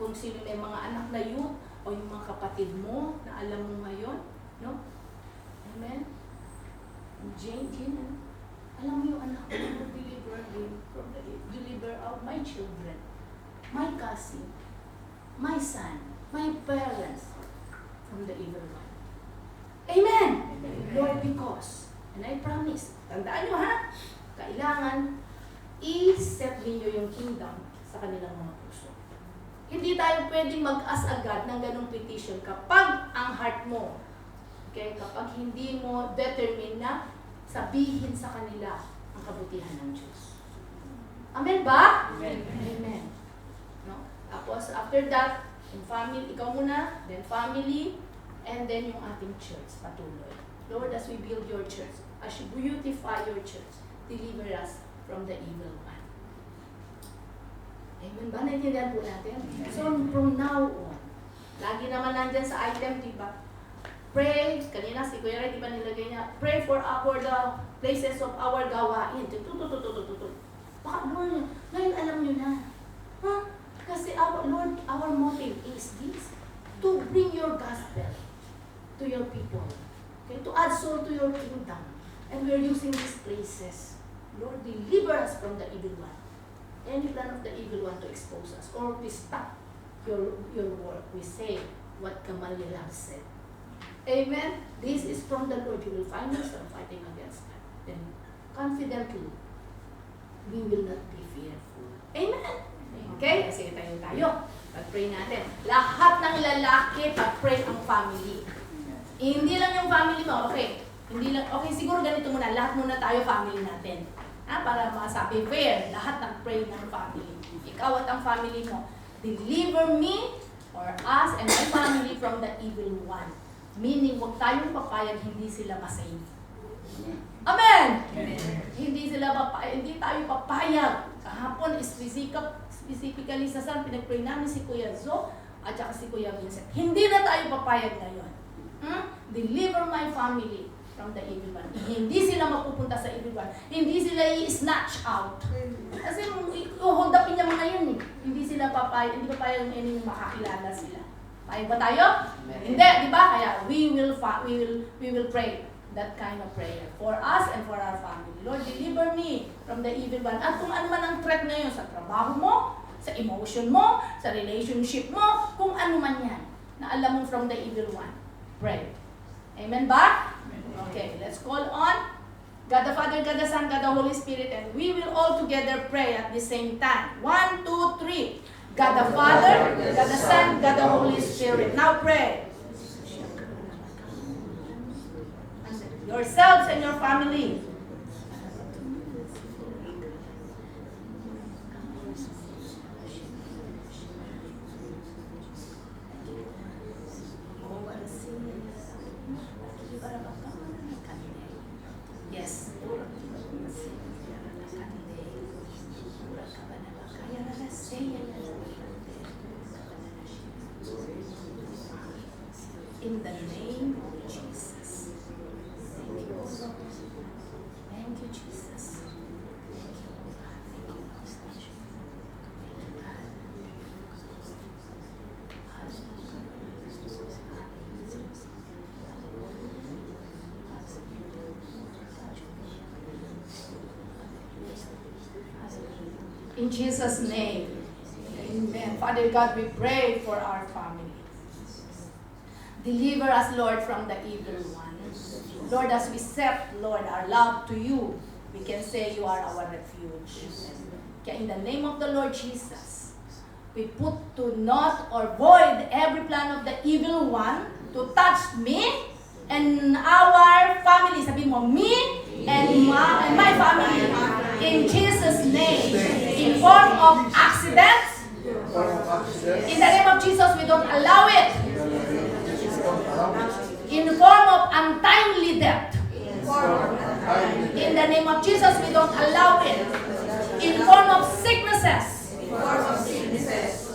kung sino may mga anak na youth o yung mga kapatid mo na alam mo ngayon, no? Amen. Jane, alam mo yung anak ko, deliver him from the deliver out my children, my cousin, my son, my parents from the evil one. Amen. Lord, because, and I promise, tandaan nyo ha, kailangan i-set ninyo yung kingdom sa kanilang mga puso. Hindi tayo pwedeng mag-ask agad ng ganong petition kapag ang heart mo, okay, kapag hindi mo determine na sabihin sa kanila ang kabutihan ng Diyos. Amen ba? Amen. Amen. No? Tapos, after that, yung family, ikaw muna, then family, and then yung ating church, patuloy. Lord, as we build your church, as you beautify your church, deliver us from the evil one. Amen ba? Naintindihan po natin? So, from now on, lagi naman nandyan sa item, di ba? Pray, kanina si Kuya Ray, di ba nilagay niya, pray for the places of our gawain. Baka Lord, ngayon alam nyo na. Huh? Kasi Lord, our motive is this, to bring your gospel to your people. Okay? To add soul to your kingdom. And we're using these places. Lord, deliver us from the evil one. Any plan of the evil one to expose us or to stop your work. We say what Gamaliel said. Amen? This is from the Lord. You will find yourself fighting against that. Then confidently, we will not be fearful. Amen? Okay? Sige tayo. Pag-pray natin. Lahat ng lalaki, pag-pray ang family. Hindi lang yung family mo, okay. Hindi lang, okay, siguro ganito muna. Lahat muna tayo family natin. Para masabi, fair, lahat ng pray ng family. Ikaw at ang family mo, deliver me or us and my family from the evil one. Meaning, huwag tayong papayag, hindi sila masave. Amen! Amen. Hindi tayo papayag. Kahapon, specifically sa San, pinag-pray namin si Kuya Zo at saka si Kuya Vincent. Hindi na tayo papayag ngayon. Deliver my family from the evil one. Hindi sila mapupunta sa evil one. Hindi sila i-snatch out. Kasi hold upin niya mga yun eh. Hindi papayag ng enemy makakilala sila. Payag ba tayo? Hindi, di ba? Kaya we will pray that kind of prayer for us and for our family. Lord, deliver me from the evil one. At kung ano man ang threat ngayon sa trabaho mo, sa emotion mo, sa relationship mo, kung ano man yan, na alam mo from the evil one, pray. Amen ba? Okay, let's call on God the Father, God the Son, God the Holy Spirit, and we will all together pray at the same time. 1, 2, 3. God the Father, God the Son, God the Holy Spirit. Now pray. Yourselves and your family. Yes. In the name of Jesus. Thank you, Lord. Thank you, Jesus. Thank you, Lord. Thank you, Lord. In Jesus' name. Amen. Father God, we pray for our family. Deliver us, Lord, from the evil one. Lord, as we set, Lord, our love to you, we can say you are our refuge. Okay, in the name of the Lord Jesus, we put to naught or void every plan of the evil one to touch me and our family. Sabi mo, me and my family. In Jesus' name. In form of accidents. In the name of Jesus, we don't allow it. In form of untimely death. In the name of Jesus, we don't allow it. In form of sicknesses.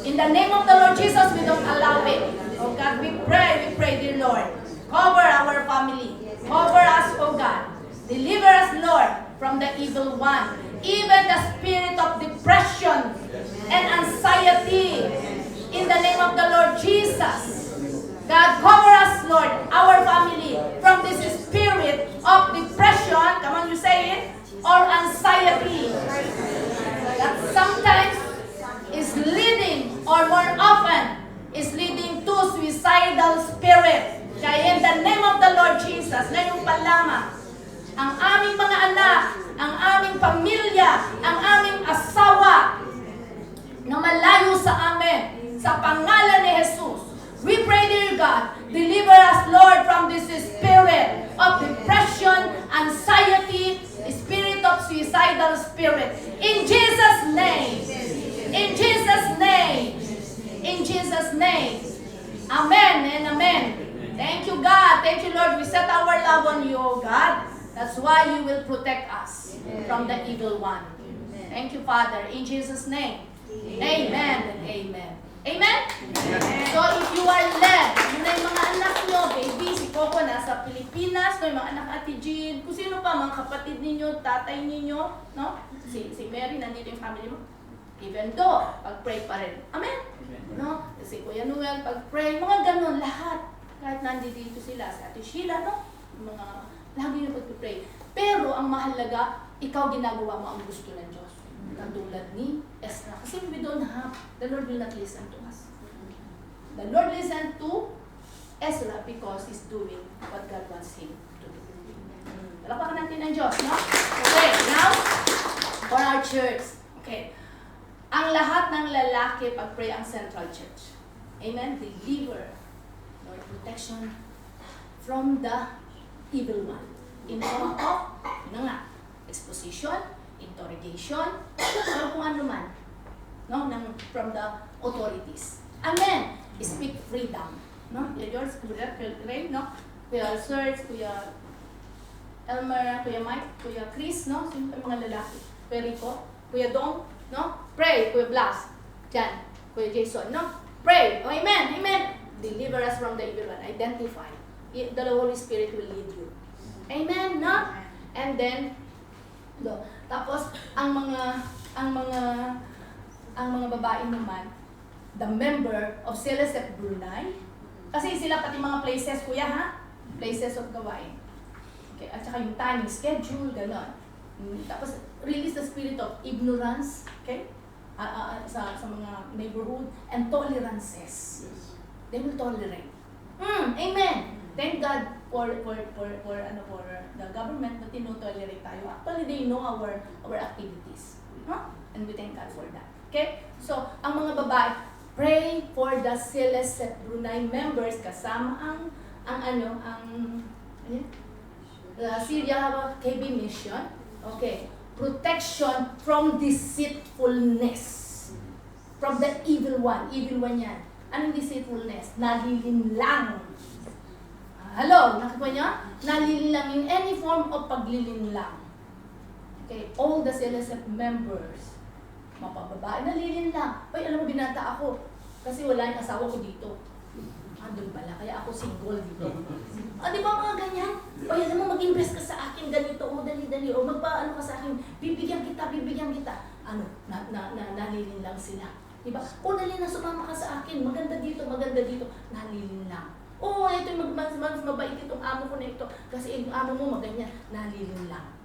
In the name of the Lord Jesus, we don't allow it. Oh God, we pray, dear Lord. Cover our family. Cover us, oh God. Deliver us, Lord, from the evil one. Even the spirit of depression and anxiety. In the name of the Lord Jesus. God, cover us, Lord, our family, from this spirit of depression, come on, you say it, or anxiety. That sometimes is leading, or more often, is leading to suicidal spirit. Kaya in the name of the Lord Jesus, ngayon pa lamang, ang aming mga anak, ang aming pamilya, ang aming asawa, na malayo sa amin, sa pangalan ni Jesus. We pray, dear God, deliver us, Lord, from this spirit of depression, anxiety, spirit of suicidal spirit. In Jesus' name. In Jesus' name. In Jesus' name. Amen and amen. Thank you, God. Thank you, Lord. We set our love on you, God. That's why you will protect us from the evil one. Thank you, Father. In Jesus' name. Amen and amen. Amen? So if you are led, yun na yung mga anak nyo, baby, si Coco nasa Pilipinas, no, yung mga anak Ate Jean, kung sino pa, mga kapatid ninyo, tatay ninyo, no? Si Mary, nandito yung family mo. Even though, pag-pray pa rin. Amen? No? Si Kuya Noel, pag-pray, mga ganun, lahat. Kahit nandito sila, si Ate Sheila, no? Yung mga, lagi yung pag-pray. Pero ang mahalaga, ikaw ginagawa mo ang gusto ng Diyos. Katulad ni Ezra. Kasi we don't have, the Lord will not listen to us. The Lord listened to Ezra because He's doing what God wants him to do. Talapakan natin ang Diyos, no? Okay, now, for our church. Okay. Ang lahat ng lalaki, pag-pray ang Central Church. Amen? Deliver, Lord, protection from the evil one. In form of, yun nga, exposition, interrogation, or kung ano man, no, from the authorities. Amen. Speak freedom. No? Yours, Kuya Ray, no? Kuya Serge, Kuya Elmer, Kuya Mike, Kuya Chris, no? Sino yung mga lalaki? Kuya Rico, Kuya Dong, no? Pray, Kuya Blas, Jan, Kuya Jason, no? Pray. Oh, amen, amen. Deliver us from the evil one. Identify. The Holy Spirit will lead you. Amen, no? And then, no. Tapos ang mga babae naman, the member of CLSF Brunei, kasi sila pati mga places, kuya ha? Places of gawain. Okay, at saka yung timing schedule, gano'n. Tapos release the spirit of ignorance, okay? Sa mga neighborhood and tolerances. They will tolerate. Amen. Thank God for the government na tinotolerate tayo. Actually, they know our activities. Huh? And we thank God for that. Okay? So, ang mga babae, pray for the CLSF Brunei members kasama the Syria KB mission. Okay. Protection from deceitfulness. From the evil one. Evil one yan. Anong deceitfulness? Nalilinlang. Hello, nakita niyo? Nalilinlang in any form of paglilinlang. Okay, all the CLSF members, mapababae, nalilinlang. Ay, alam mo, binata ako. Kasi wala yung asawa ko dito. Doon pala, kaya ako single dito. Di ba mga ganyan? O alam mo, mag-invest ka sa akin, ganito, o dali-dali, o magpaano ka sa akin, bibigyan kita. Nalilinlang sila. Diba? O dali na, sumama ka sa akin, maganda dito, nalilinlang. Oo, ito yung mabait itong amo ko na ito. Kasi yung amo mo maganyan, nalilinlang.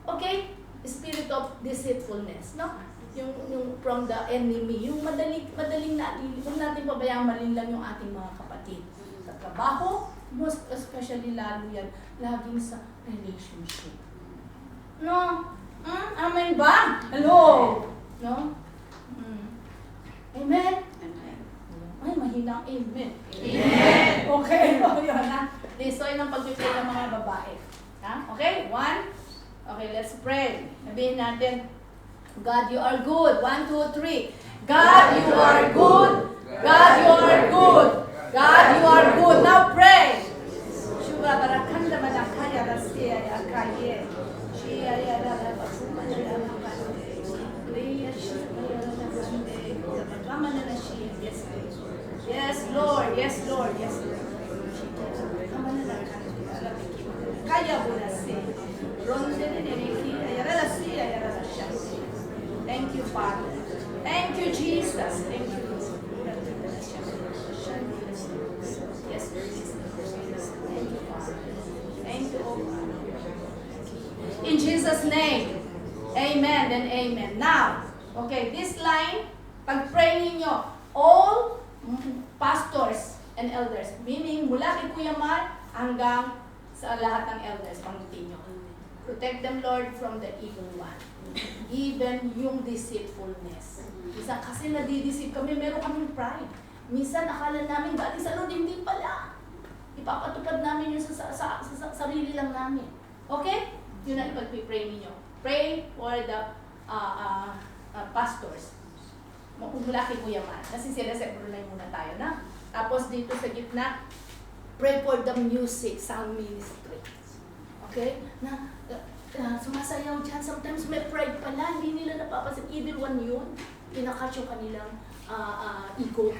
Okay? Spirit of deceitfulness, no? Yung from the enemy, yung madaling huwag natin pabayang malinlang yung ating mga kapatid. Sa trabaho, most especially lalo yan, laging sa relationship. No? Amen ba? Hello? No? Amen? Ay, mahina ang amen. Amen! Okay, yun ha. Lisoy ng pag-pray ng mga babae. Ha? Okay? Okay, let's pray. Sabihin natin, God, you are good. 1, 2, 3. God, you are good. God, you are good. God, you are good. Now pray. Shubha barakanda manakaya rasiya ya kaye. Shia ya la basuma ya la kande. Leya shubha ya la kande. Kama na shia. Yes, Lord. Yes, Lord. Yes, Lord. Kama na kande. Kaya bunase. Ronde de neki ya la siya ya la shia. Thank you, Father. Thank you, Jesus. Thank you, Lord. Yes, Jesus. Thank you, Father. Thank you, oh Father. In Jesus' name, amen and amen. Now, okay, this line, pag-pray ninyo, all pastors and elders, meaning mula kay Kuya Mar hanggang sa lahat ng elders, pangutin nyo. Protect them, Lord, from the evil one. Even yung deceitfulness. Isa kasi nadideceive kami, meron kaming pride. Minsan akala namin dati sa Lord, hindi pala. Ipapatupad namin yung sa sarili lang namin. Okay? Yun ang ipag-pray ninyo. Pray for the pastors. Mula kay Kuya Man. Kasi sila sa Brunei muna tayo na. Tapos dito sa gitna, pray for the music, sound ministry. Okay? Sumasayaw dyan. Sometimes may pride pala. Hindi nila napapasin. Evil one yun. kinakat yung kanilang ego.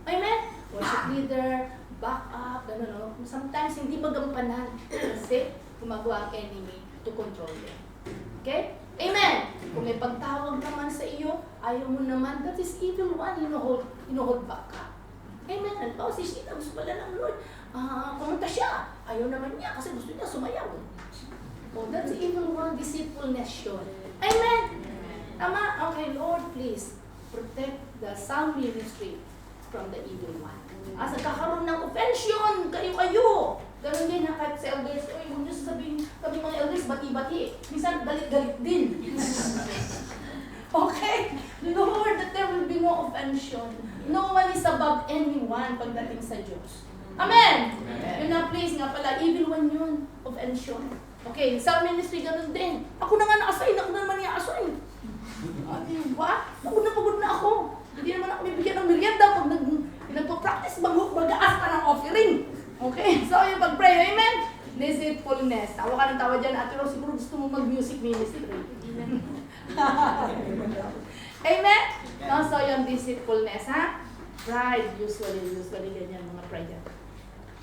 Amen? Worship leader, back up, gano'n, no? Sometimes hindi magampanan kasi gumagawa ang enemy to control them. Okay? Amen! Kung may pagtawag naman sa iyo, ayaw mo naman, that is evil one, hinuhold back ka. Amen? Ano si Sita, gusto pala ng Lord, kumanta siya. Ayaw naman niya kasi gusto niya sumayaw. Oh, that's evil one, deceitfulness yun. Amen? Tama? Okay, Lord, please, protect the sound ministry from the evil one. As nagkakaroon ng offense yun, kayo. Ganun din ha, kahit sa elders, huwag niyo sasabihin, kami mga elders, bati-bati. Minsan, galit-galit din. Okay? Lord, that there will be no offense yun. No one is above anyone pagdating sa Diyos. Amen! Yun na, please, nga pala, evil one yun, offense yun. Okay, sa ministry, ganun din. Ako na nga na-assign, ako na naman i-assign. Diba? Pagod na ako. Hindi naman ako bibigyan ng merienda pag nagpo-practice, mag-aas ka ng offering. Okay? So, yung pag-pray, amen? Deceitfulness. Tawa ka ng tawa dyan. Ate Rose, siguro gusto mo mag-music ministry. Amen? No, so, yung deceitfulness, ha? Pride, usually ganyan mga pride.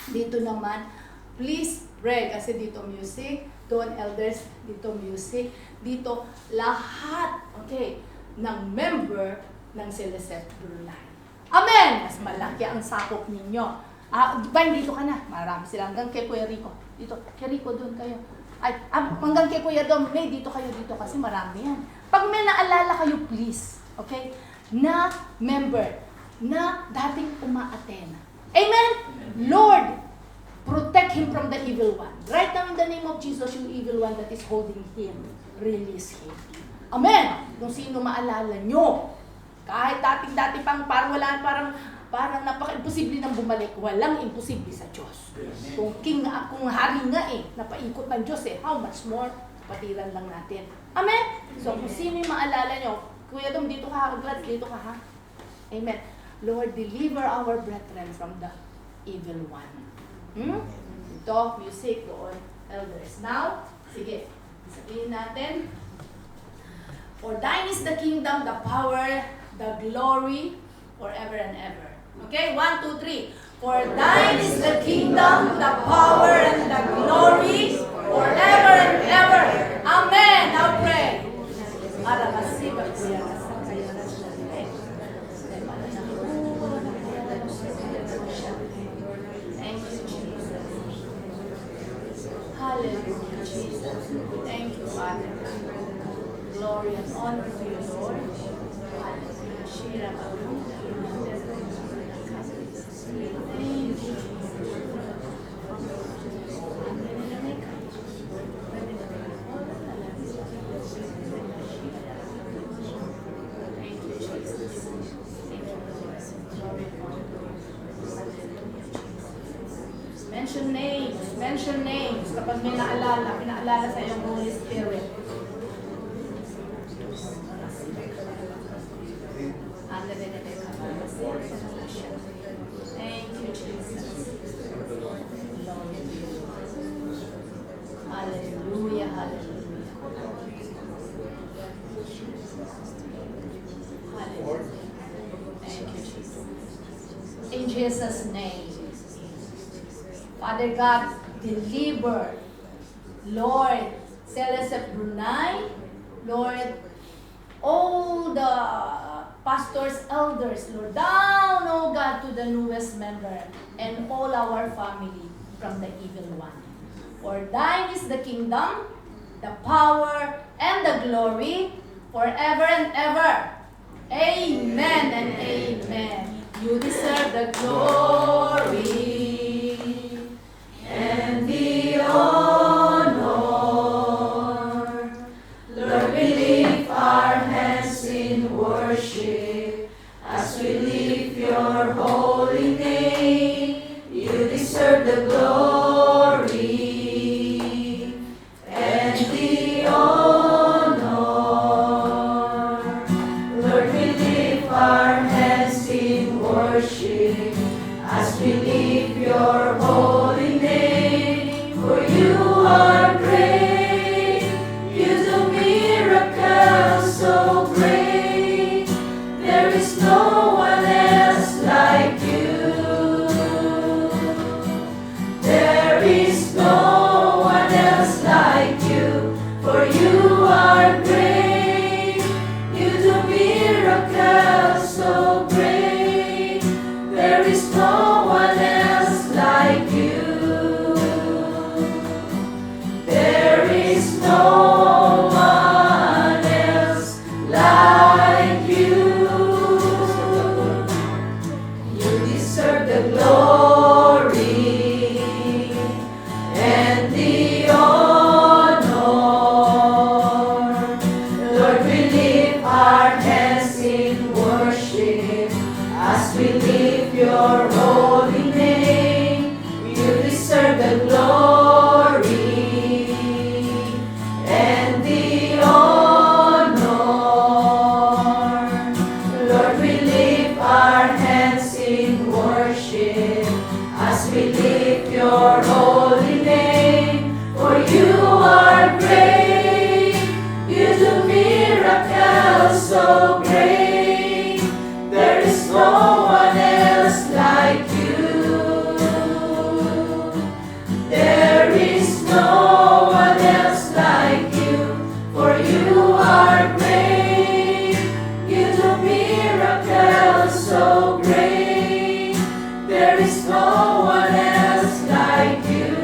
Dito naman, please pray. Kasi dito music, doon elders, dito music, dito lahat, okay, ng member ng Celeste Brunei. Amen! Mas malaki ang sakop ninyo. Divine, dito ka na. Marami sila. Hanggang kay Kuya Rico. Dito. Kay Rico, doon kayo. Ay, hanggang kay Kuya Dom, May, dito kayo, dito. Kasi marami yan. Pag may naalala kayo, please. Okay? Na member. Na dating uma-attend. Amen? Lord, protect him from the evil one. Right now in the name of Jesus, yung evil one that is holding him, release him. Amen! Kung sino maalala nyo. Kahit dating-dati pang parang napaka-imposible nang bumalik, walang imposible sa Diyos. Kung hari nga napaikot ng Diyos how much more, patiran lang natin. Amen? So kung sino yung maalala nyo, Kuya Dom, dito ka, Glad, dito ka ha. Amen. Lord, deliver our brethren from the evil one. Ito, music, doon, elders. Now, sige, sabihin natin, for thine is the kingdom, the power, the glory, forever and ever. Okay, 1, 2, 3. For thine is the kingdom, the power, and the glory, forever and ever. Amen. Now pray. Thank you, Jesus. Hallelujah, Jesus. Thank you, Father. Glory and honor to you, Lord. Hallelujah. Shira Mention names kapag may pinaalala sa iyong Holy Spirit. Thank you, Jesus. Hallelujah, hallelujah. Hallelujah. Thank you, Jesus. In Jesus' name. Father God, deliver, Lord, Celeste Brunei, Lord, all the pastors, elders, Lord, down, oh God, to the newest member, and all our family from the evil one. For thine is the kingdom, the power, and the glory, forever and ever. Amen and amen. You deserve the glory and the honor. Lord, we lift our hands in worship as we lift your holy name. You deserve the glory and the honor. Lord, we lift our hands in worship as we lift your holy name, for you are great, you do miracles so great. As we lift your holy name, you deserve the glory and the honor. Lord, we lift our hands in worship as we lift your holy name, for you are great. You do miracles so great. There is no one else like you. There is no one else like you, for you are great. You do miracles so great. There is no one else like you.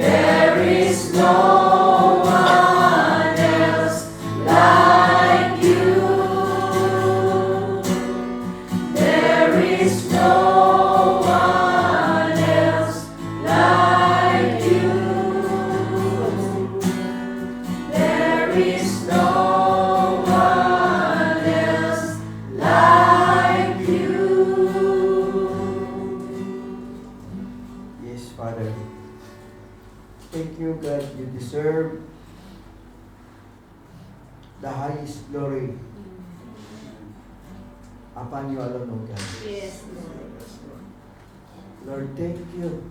There is no one else like you. There is no one else like you. There is no one else like you. Yes, Father. Thank you, God. You deserve the highest glory upon you alone, O God. Yes, Lord. Lord, thank you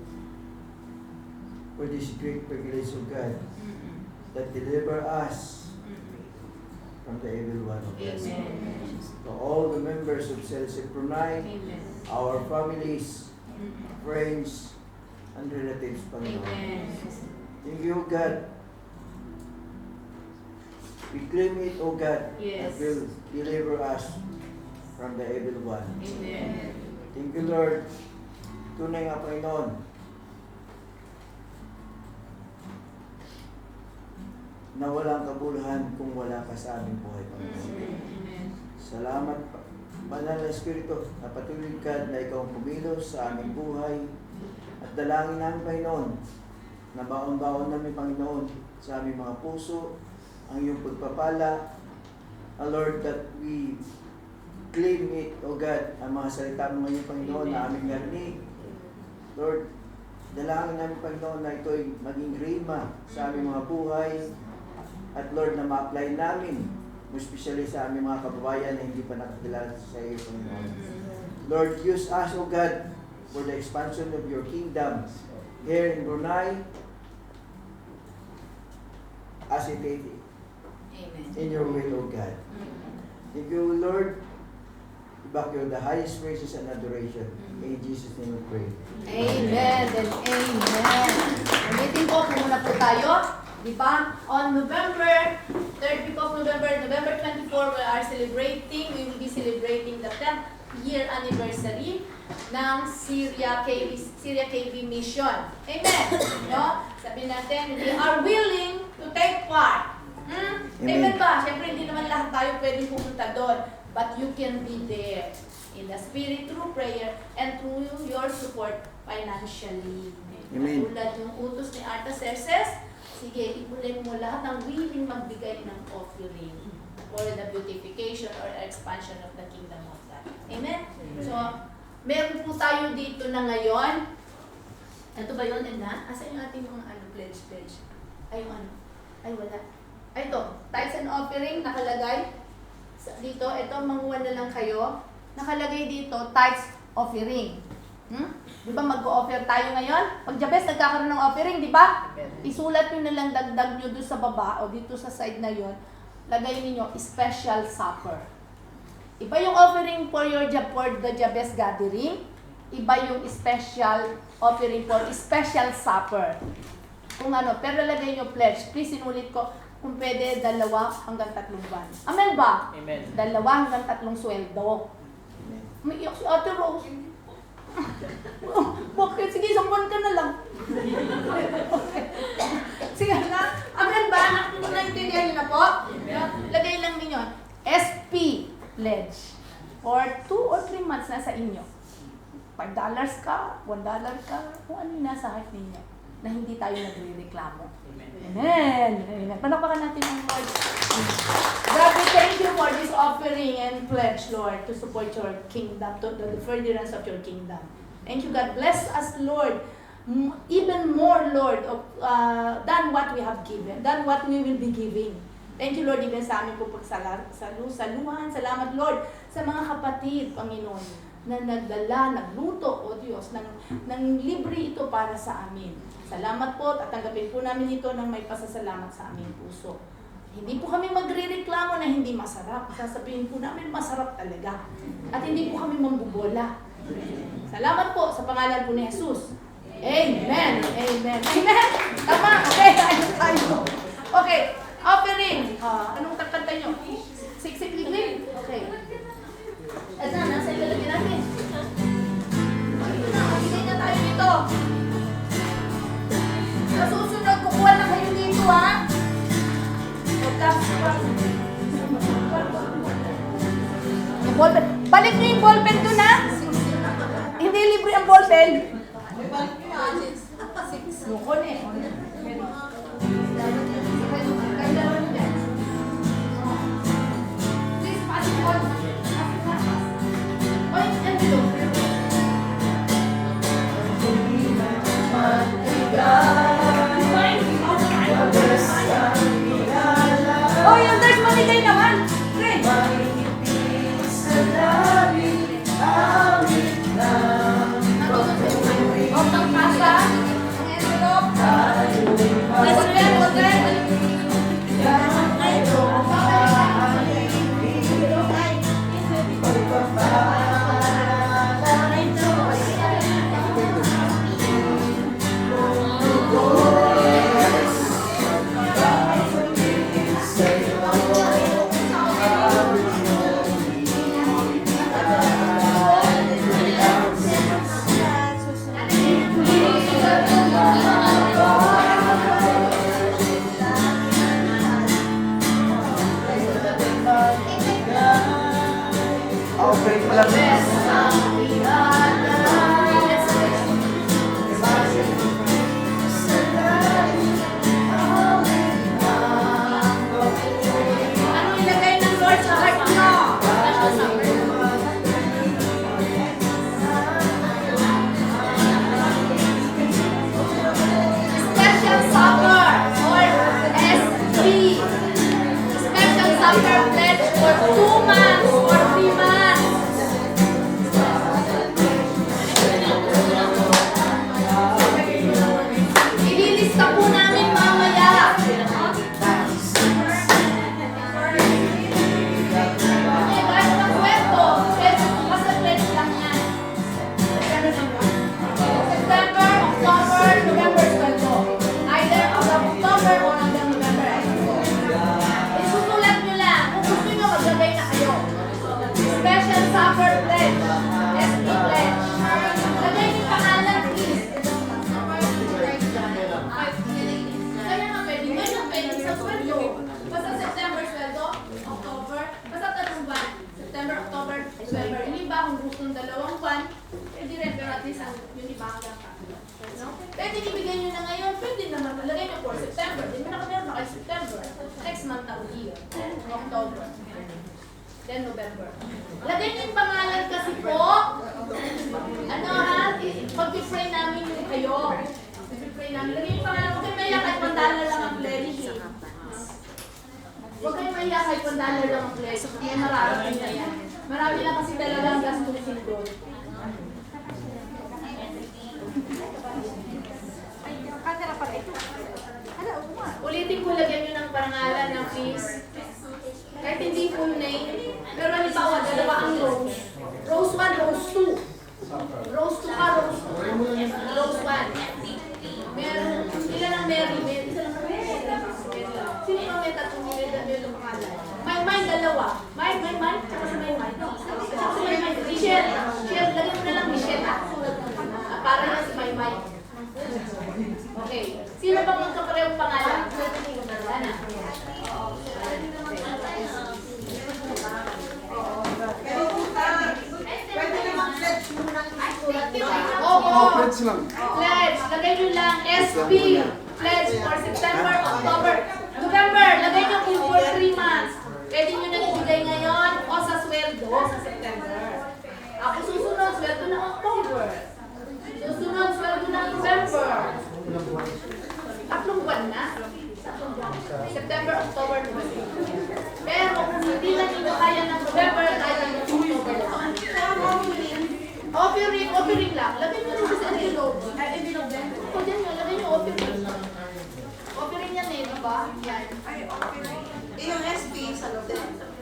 for this great privilege, O God, that deliver us from the evil one, O God. Amen. To all the members of Celsius Brunei, Amen. our families, friends, and relatives, Panginoon. Amen. Thank you, O God. We claim it, O God, Yes. that will deliver us from the evil one. Amen. Thank you, Lord. Tunay nga, Panginoon, na walang kabuluhan kung wala ka sa aming buhay, Panginoon. Amen. Salamat, Banal na Espiritu, na patuloy ka na ikaw ang kumilos sa aming buhay. At dalangin namin, Panginoon, na baon-baon namin, Panginoon, sa aming mga puso, ang iyong pagpapala. Lord, that we claim it, O God, ang mga salita mo ngayon, Panginoon, na aming narinig. Lord, dalangin namin, Panginoon, na ito'y maging rima sa aming mga buhay. At Lord, na ma-apply namin, especially sa aming mga kababayan na hindi pa nakakilala sa iyo, Panginoon. Lord, use us, O God, for the expansion of your kingdom here in Brunei, as it is Amen. in your will, O God. Thank you, Lord. Back you the highest praises and adoration. In Jesus' name we pray. Amen and amen. Ulitin po, muna po tayo. Di ba? On November, 3rd week of November, November 24, we will be celebrating the 10th year anniversary ng Syria KB mission. Amen. No? Sabi natin, we are willing to take part. Amen ba? Siyempre, hindi naman lahat tayo pwedeng pumunta doon. But you can be there in the spirit through prayer and through your support financially. Amen. Tulad yung utos ni Artaxerxes, sige, ibulit mo lahat ng willing magbigay ng offering for the beautification or expansion of the kingdom of God. Amen? So, meron po tayo dito na ngayon. Ito ba yun, Edna? Asa yung ating mga pledge? Ay, yung ano? Ay, wala. Ay, ito. Tithes and offering, nakalagay. Dito, ito, manguha na lang kayo. Nakalagay dito, tithes offering. Di ba mag-o-offer tayo ngayon? Pag Jabez, nagkakaroon ng offering, di ba? Isulat nyo na lang, dagdag nyo doon sa baba o dito sa side na yon. Lagay niyo special supper. Iba yung offering for the Jabez gathering. Iba yung special offering for special supper. Kung ano, pero lagay nyo pledge. Please, sinulit ko. Kung pwede, 2 hanggang 3 buwan. Amen ba? Amen. 2 hanggang 3 sweldo. Umiiyak si Ate Rose. Bakit? Sige, 1 buwan ka na lang. Sige na. Amen ba? Naintindihan niyo na po? Lagay lang ninyo. SP pledge. For 2 or 3 months na sa inyo. $5 ka, $1 ka, kung ano yung nasa heart ninyo. na hindi tayo nagre-reklamo. Amen. Amen. Palakpakan natin ang Lord. God, we thank you for this offering and pledge, Lord, to support your kingdom, to the furtherance of your kingdom. Thank you, God. Bless us, Lord, even more, Lord, than what we have given, than what we will be giving. Thank you, Lord, even sa amin po saluhan. Salamat, Lord, sa mga kapatid, Panginoon, na nagdala, nagluto, O Diyos, ng libre ito para sa amin. Salamat po, tatanggapin po namin ito ng may pasasalamat sa aming puso. Hindi po kami magre-reklamo na hindi masarap. Sasabihin po namin masarap talaga. At hindi po kami mambubola. Salamat po sa pangalan po ni Jesus. Amen. Amen. Amen. Tama. Okay, tayo. Okay. Offering. Anong kakanta nyo? Siksik liglig? Okay. Ito, nasa ilalagay natin. Magigay na tayo dito. Sa susunod, kukuha na kayo dito, ha? Ballpen. Balik nyo yung ballpen doon, ha? Hindi libre ang ballpen. Lukon eh. Please, pass it on. Oy, envelope. Oh, yung there's maligay naman. Great. Ang pasa, ang envelope. Let's get Okay, pala. Ano ilagay ng Lord sa heart mo? Special supper or SP. Special supper pledge for 2 months or 3 months. Ililista po namin mamaya. Kahit na kwento, pwede po kasi pledge lang yan. September, October, November sweldo. Either hanggang October o hanggang November. Isusulat nyo lang. Kung gusto nyo, maglagay na kayo. Special supper pledge. SP pledge. Lagay niyo pangalan, please. Kaya nga pwede. Ngayon pwede sa sweldo. Basta September sweldo, October. Basta tatlong buwan. September, October, November. Yung iba kung gusto ng 2 buwan, pwede rin. Pero at least yung iba hanggang no? Pwede ibigay nyo na ngayon. Pwede naman. Lagay nyo for September. Hindi mo nakameron na kayo September. Next month ang year. October. Then November. Lagay niyo yung pangalan kasi po. Ano ha? Pag-pray namin kayo. Pag-pray namin. Lagay yung pangalan. Huwag kayo maya kahit $1 lang ang pledge. Huwag kayo maya kahit $1 lang ang pledge. May marami na yan. Marami na kasi talagang gastusin doon. Ulitin ko, lagyan nyo ng pangalan ng please. Kahit hindi full name. Pero halimbawa, 2 ang Rose. Rose 1, Rose 2. Rose 2 ka, Rose 2. Rose 1. Meron, ilan ang Mary? Isa lang ang Mary. Sino yung may tatlong yung pangalan? May 2. May, tsaka sa may. Tsaka sa may. Michelle. Lagyan mo na lang Michelle. Para yan si May. Okay. Sino bang magkaparehong pangalan? Wala na. Pwede naman pledge muna. Oo. Pledge lang. Pledge. Lagay nyo lang SP. Pledge for September, October, November. Lagay nyo po for 3 months. Pwede nyo nang ibigay ngayon o sa sweldo sa September. Ako susunod, sweldo ng October. Susunod, sweldo ng November. 3 buwan na. September, October, November. Pero kung hindi na ninyo kaya ng November, kaya ng October lang. Offering lang. Lagay nyo rin sa envelope. O, dyan nyo, lagay nyo offering. Offering yan eh, diba? Yan. Yung SP sa loob.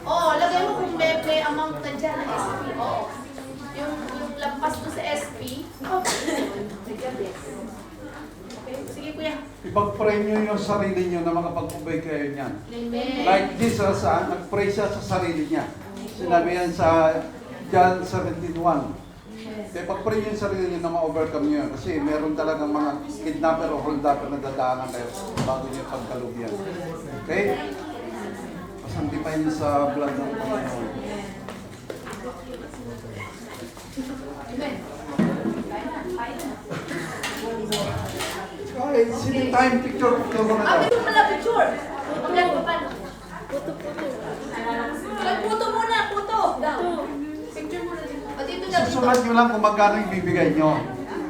Oo, lagay mo kung may amount na dyan na SP. Oo. Yung lampas mo sa SP. Okay, sige kuya. Ipag-pray nyo yung sarili nyo na makapag-ubay kayo niyan. Amen. Like Jesus, nag-pray siya sa sarili niya. Sinabi yan sa John 17:1. Kaya pag-pray nyo yung sarili nyo na ma-overcome nyo yun. Kasi meron talagang mga kidnapper o holdapper na dadaanan kayo bago nyo pagkalugyan. Okay? Pasantipayin nyo sa blood ng Panginoon. Amen. Kaya na. Okay, sino time picture mo na Ah, daw. picture pala, picture. Magyan ko pa. Puto. Puto muna, puto. Picture muna dito. O, dito na, dito. Susulat nyo lang kung magkano ibibigay nyo.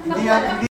Hindi yan, hindi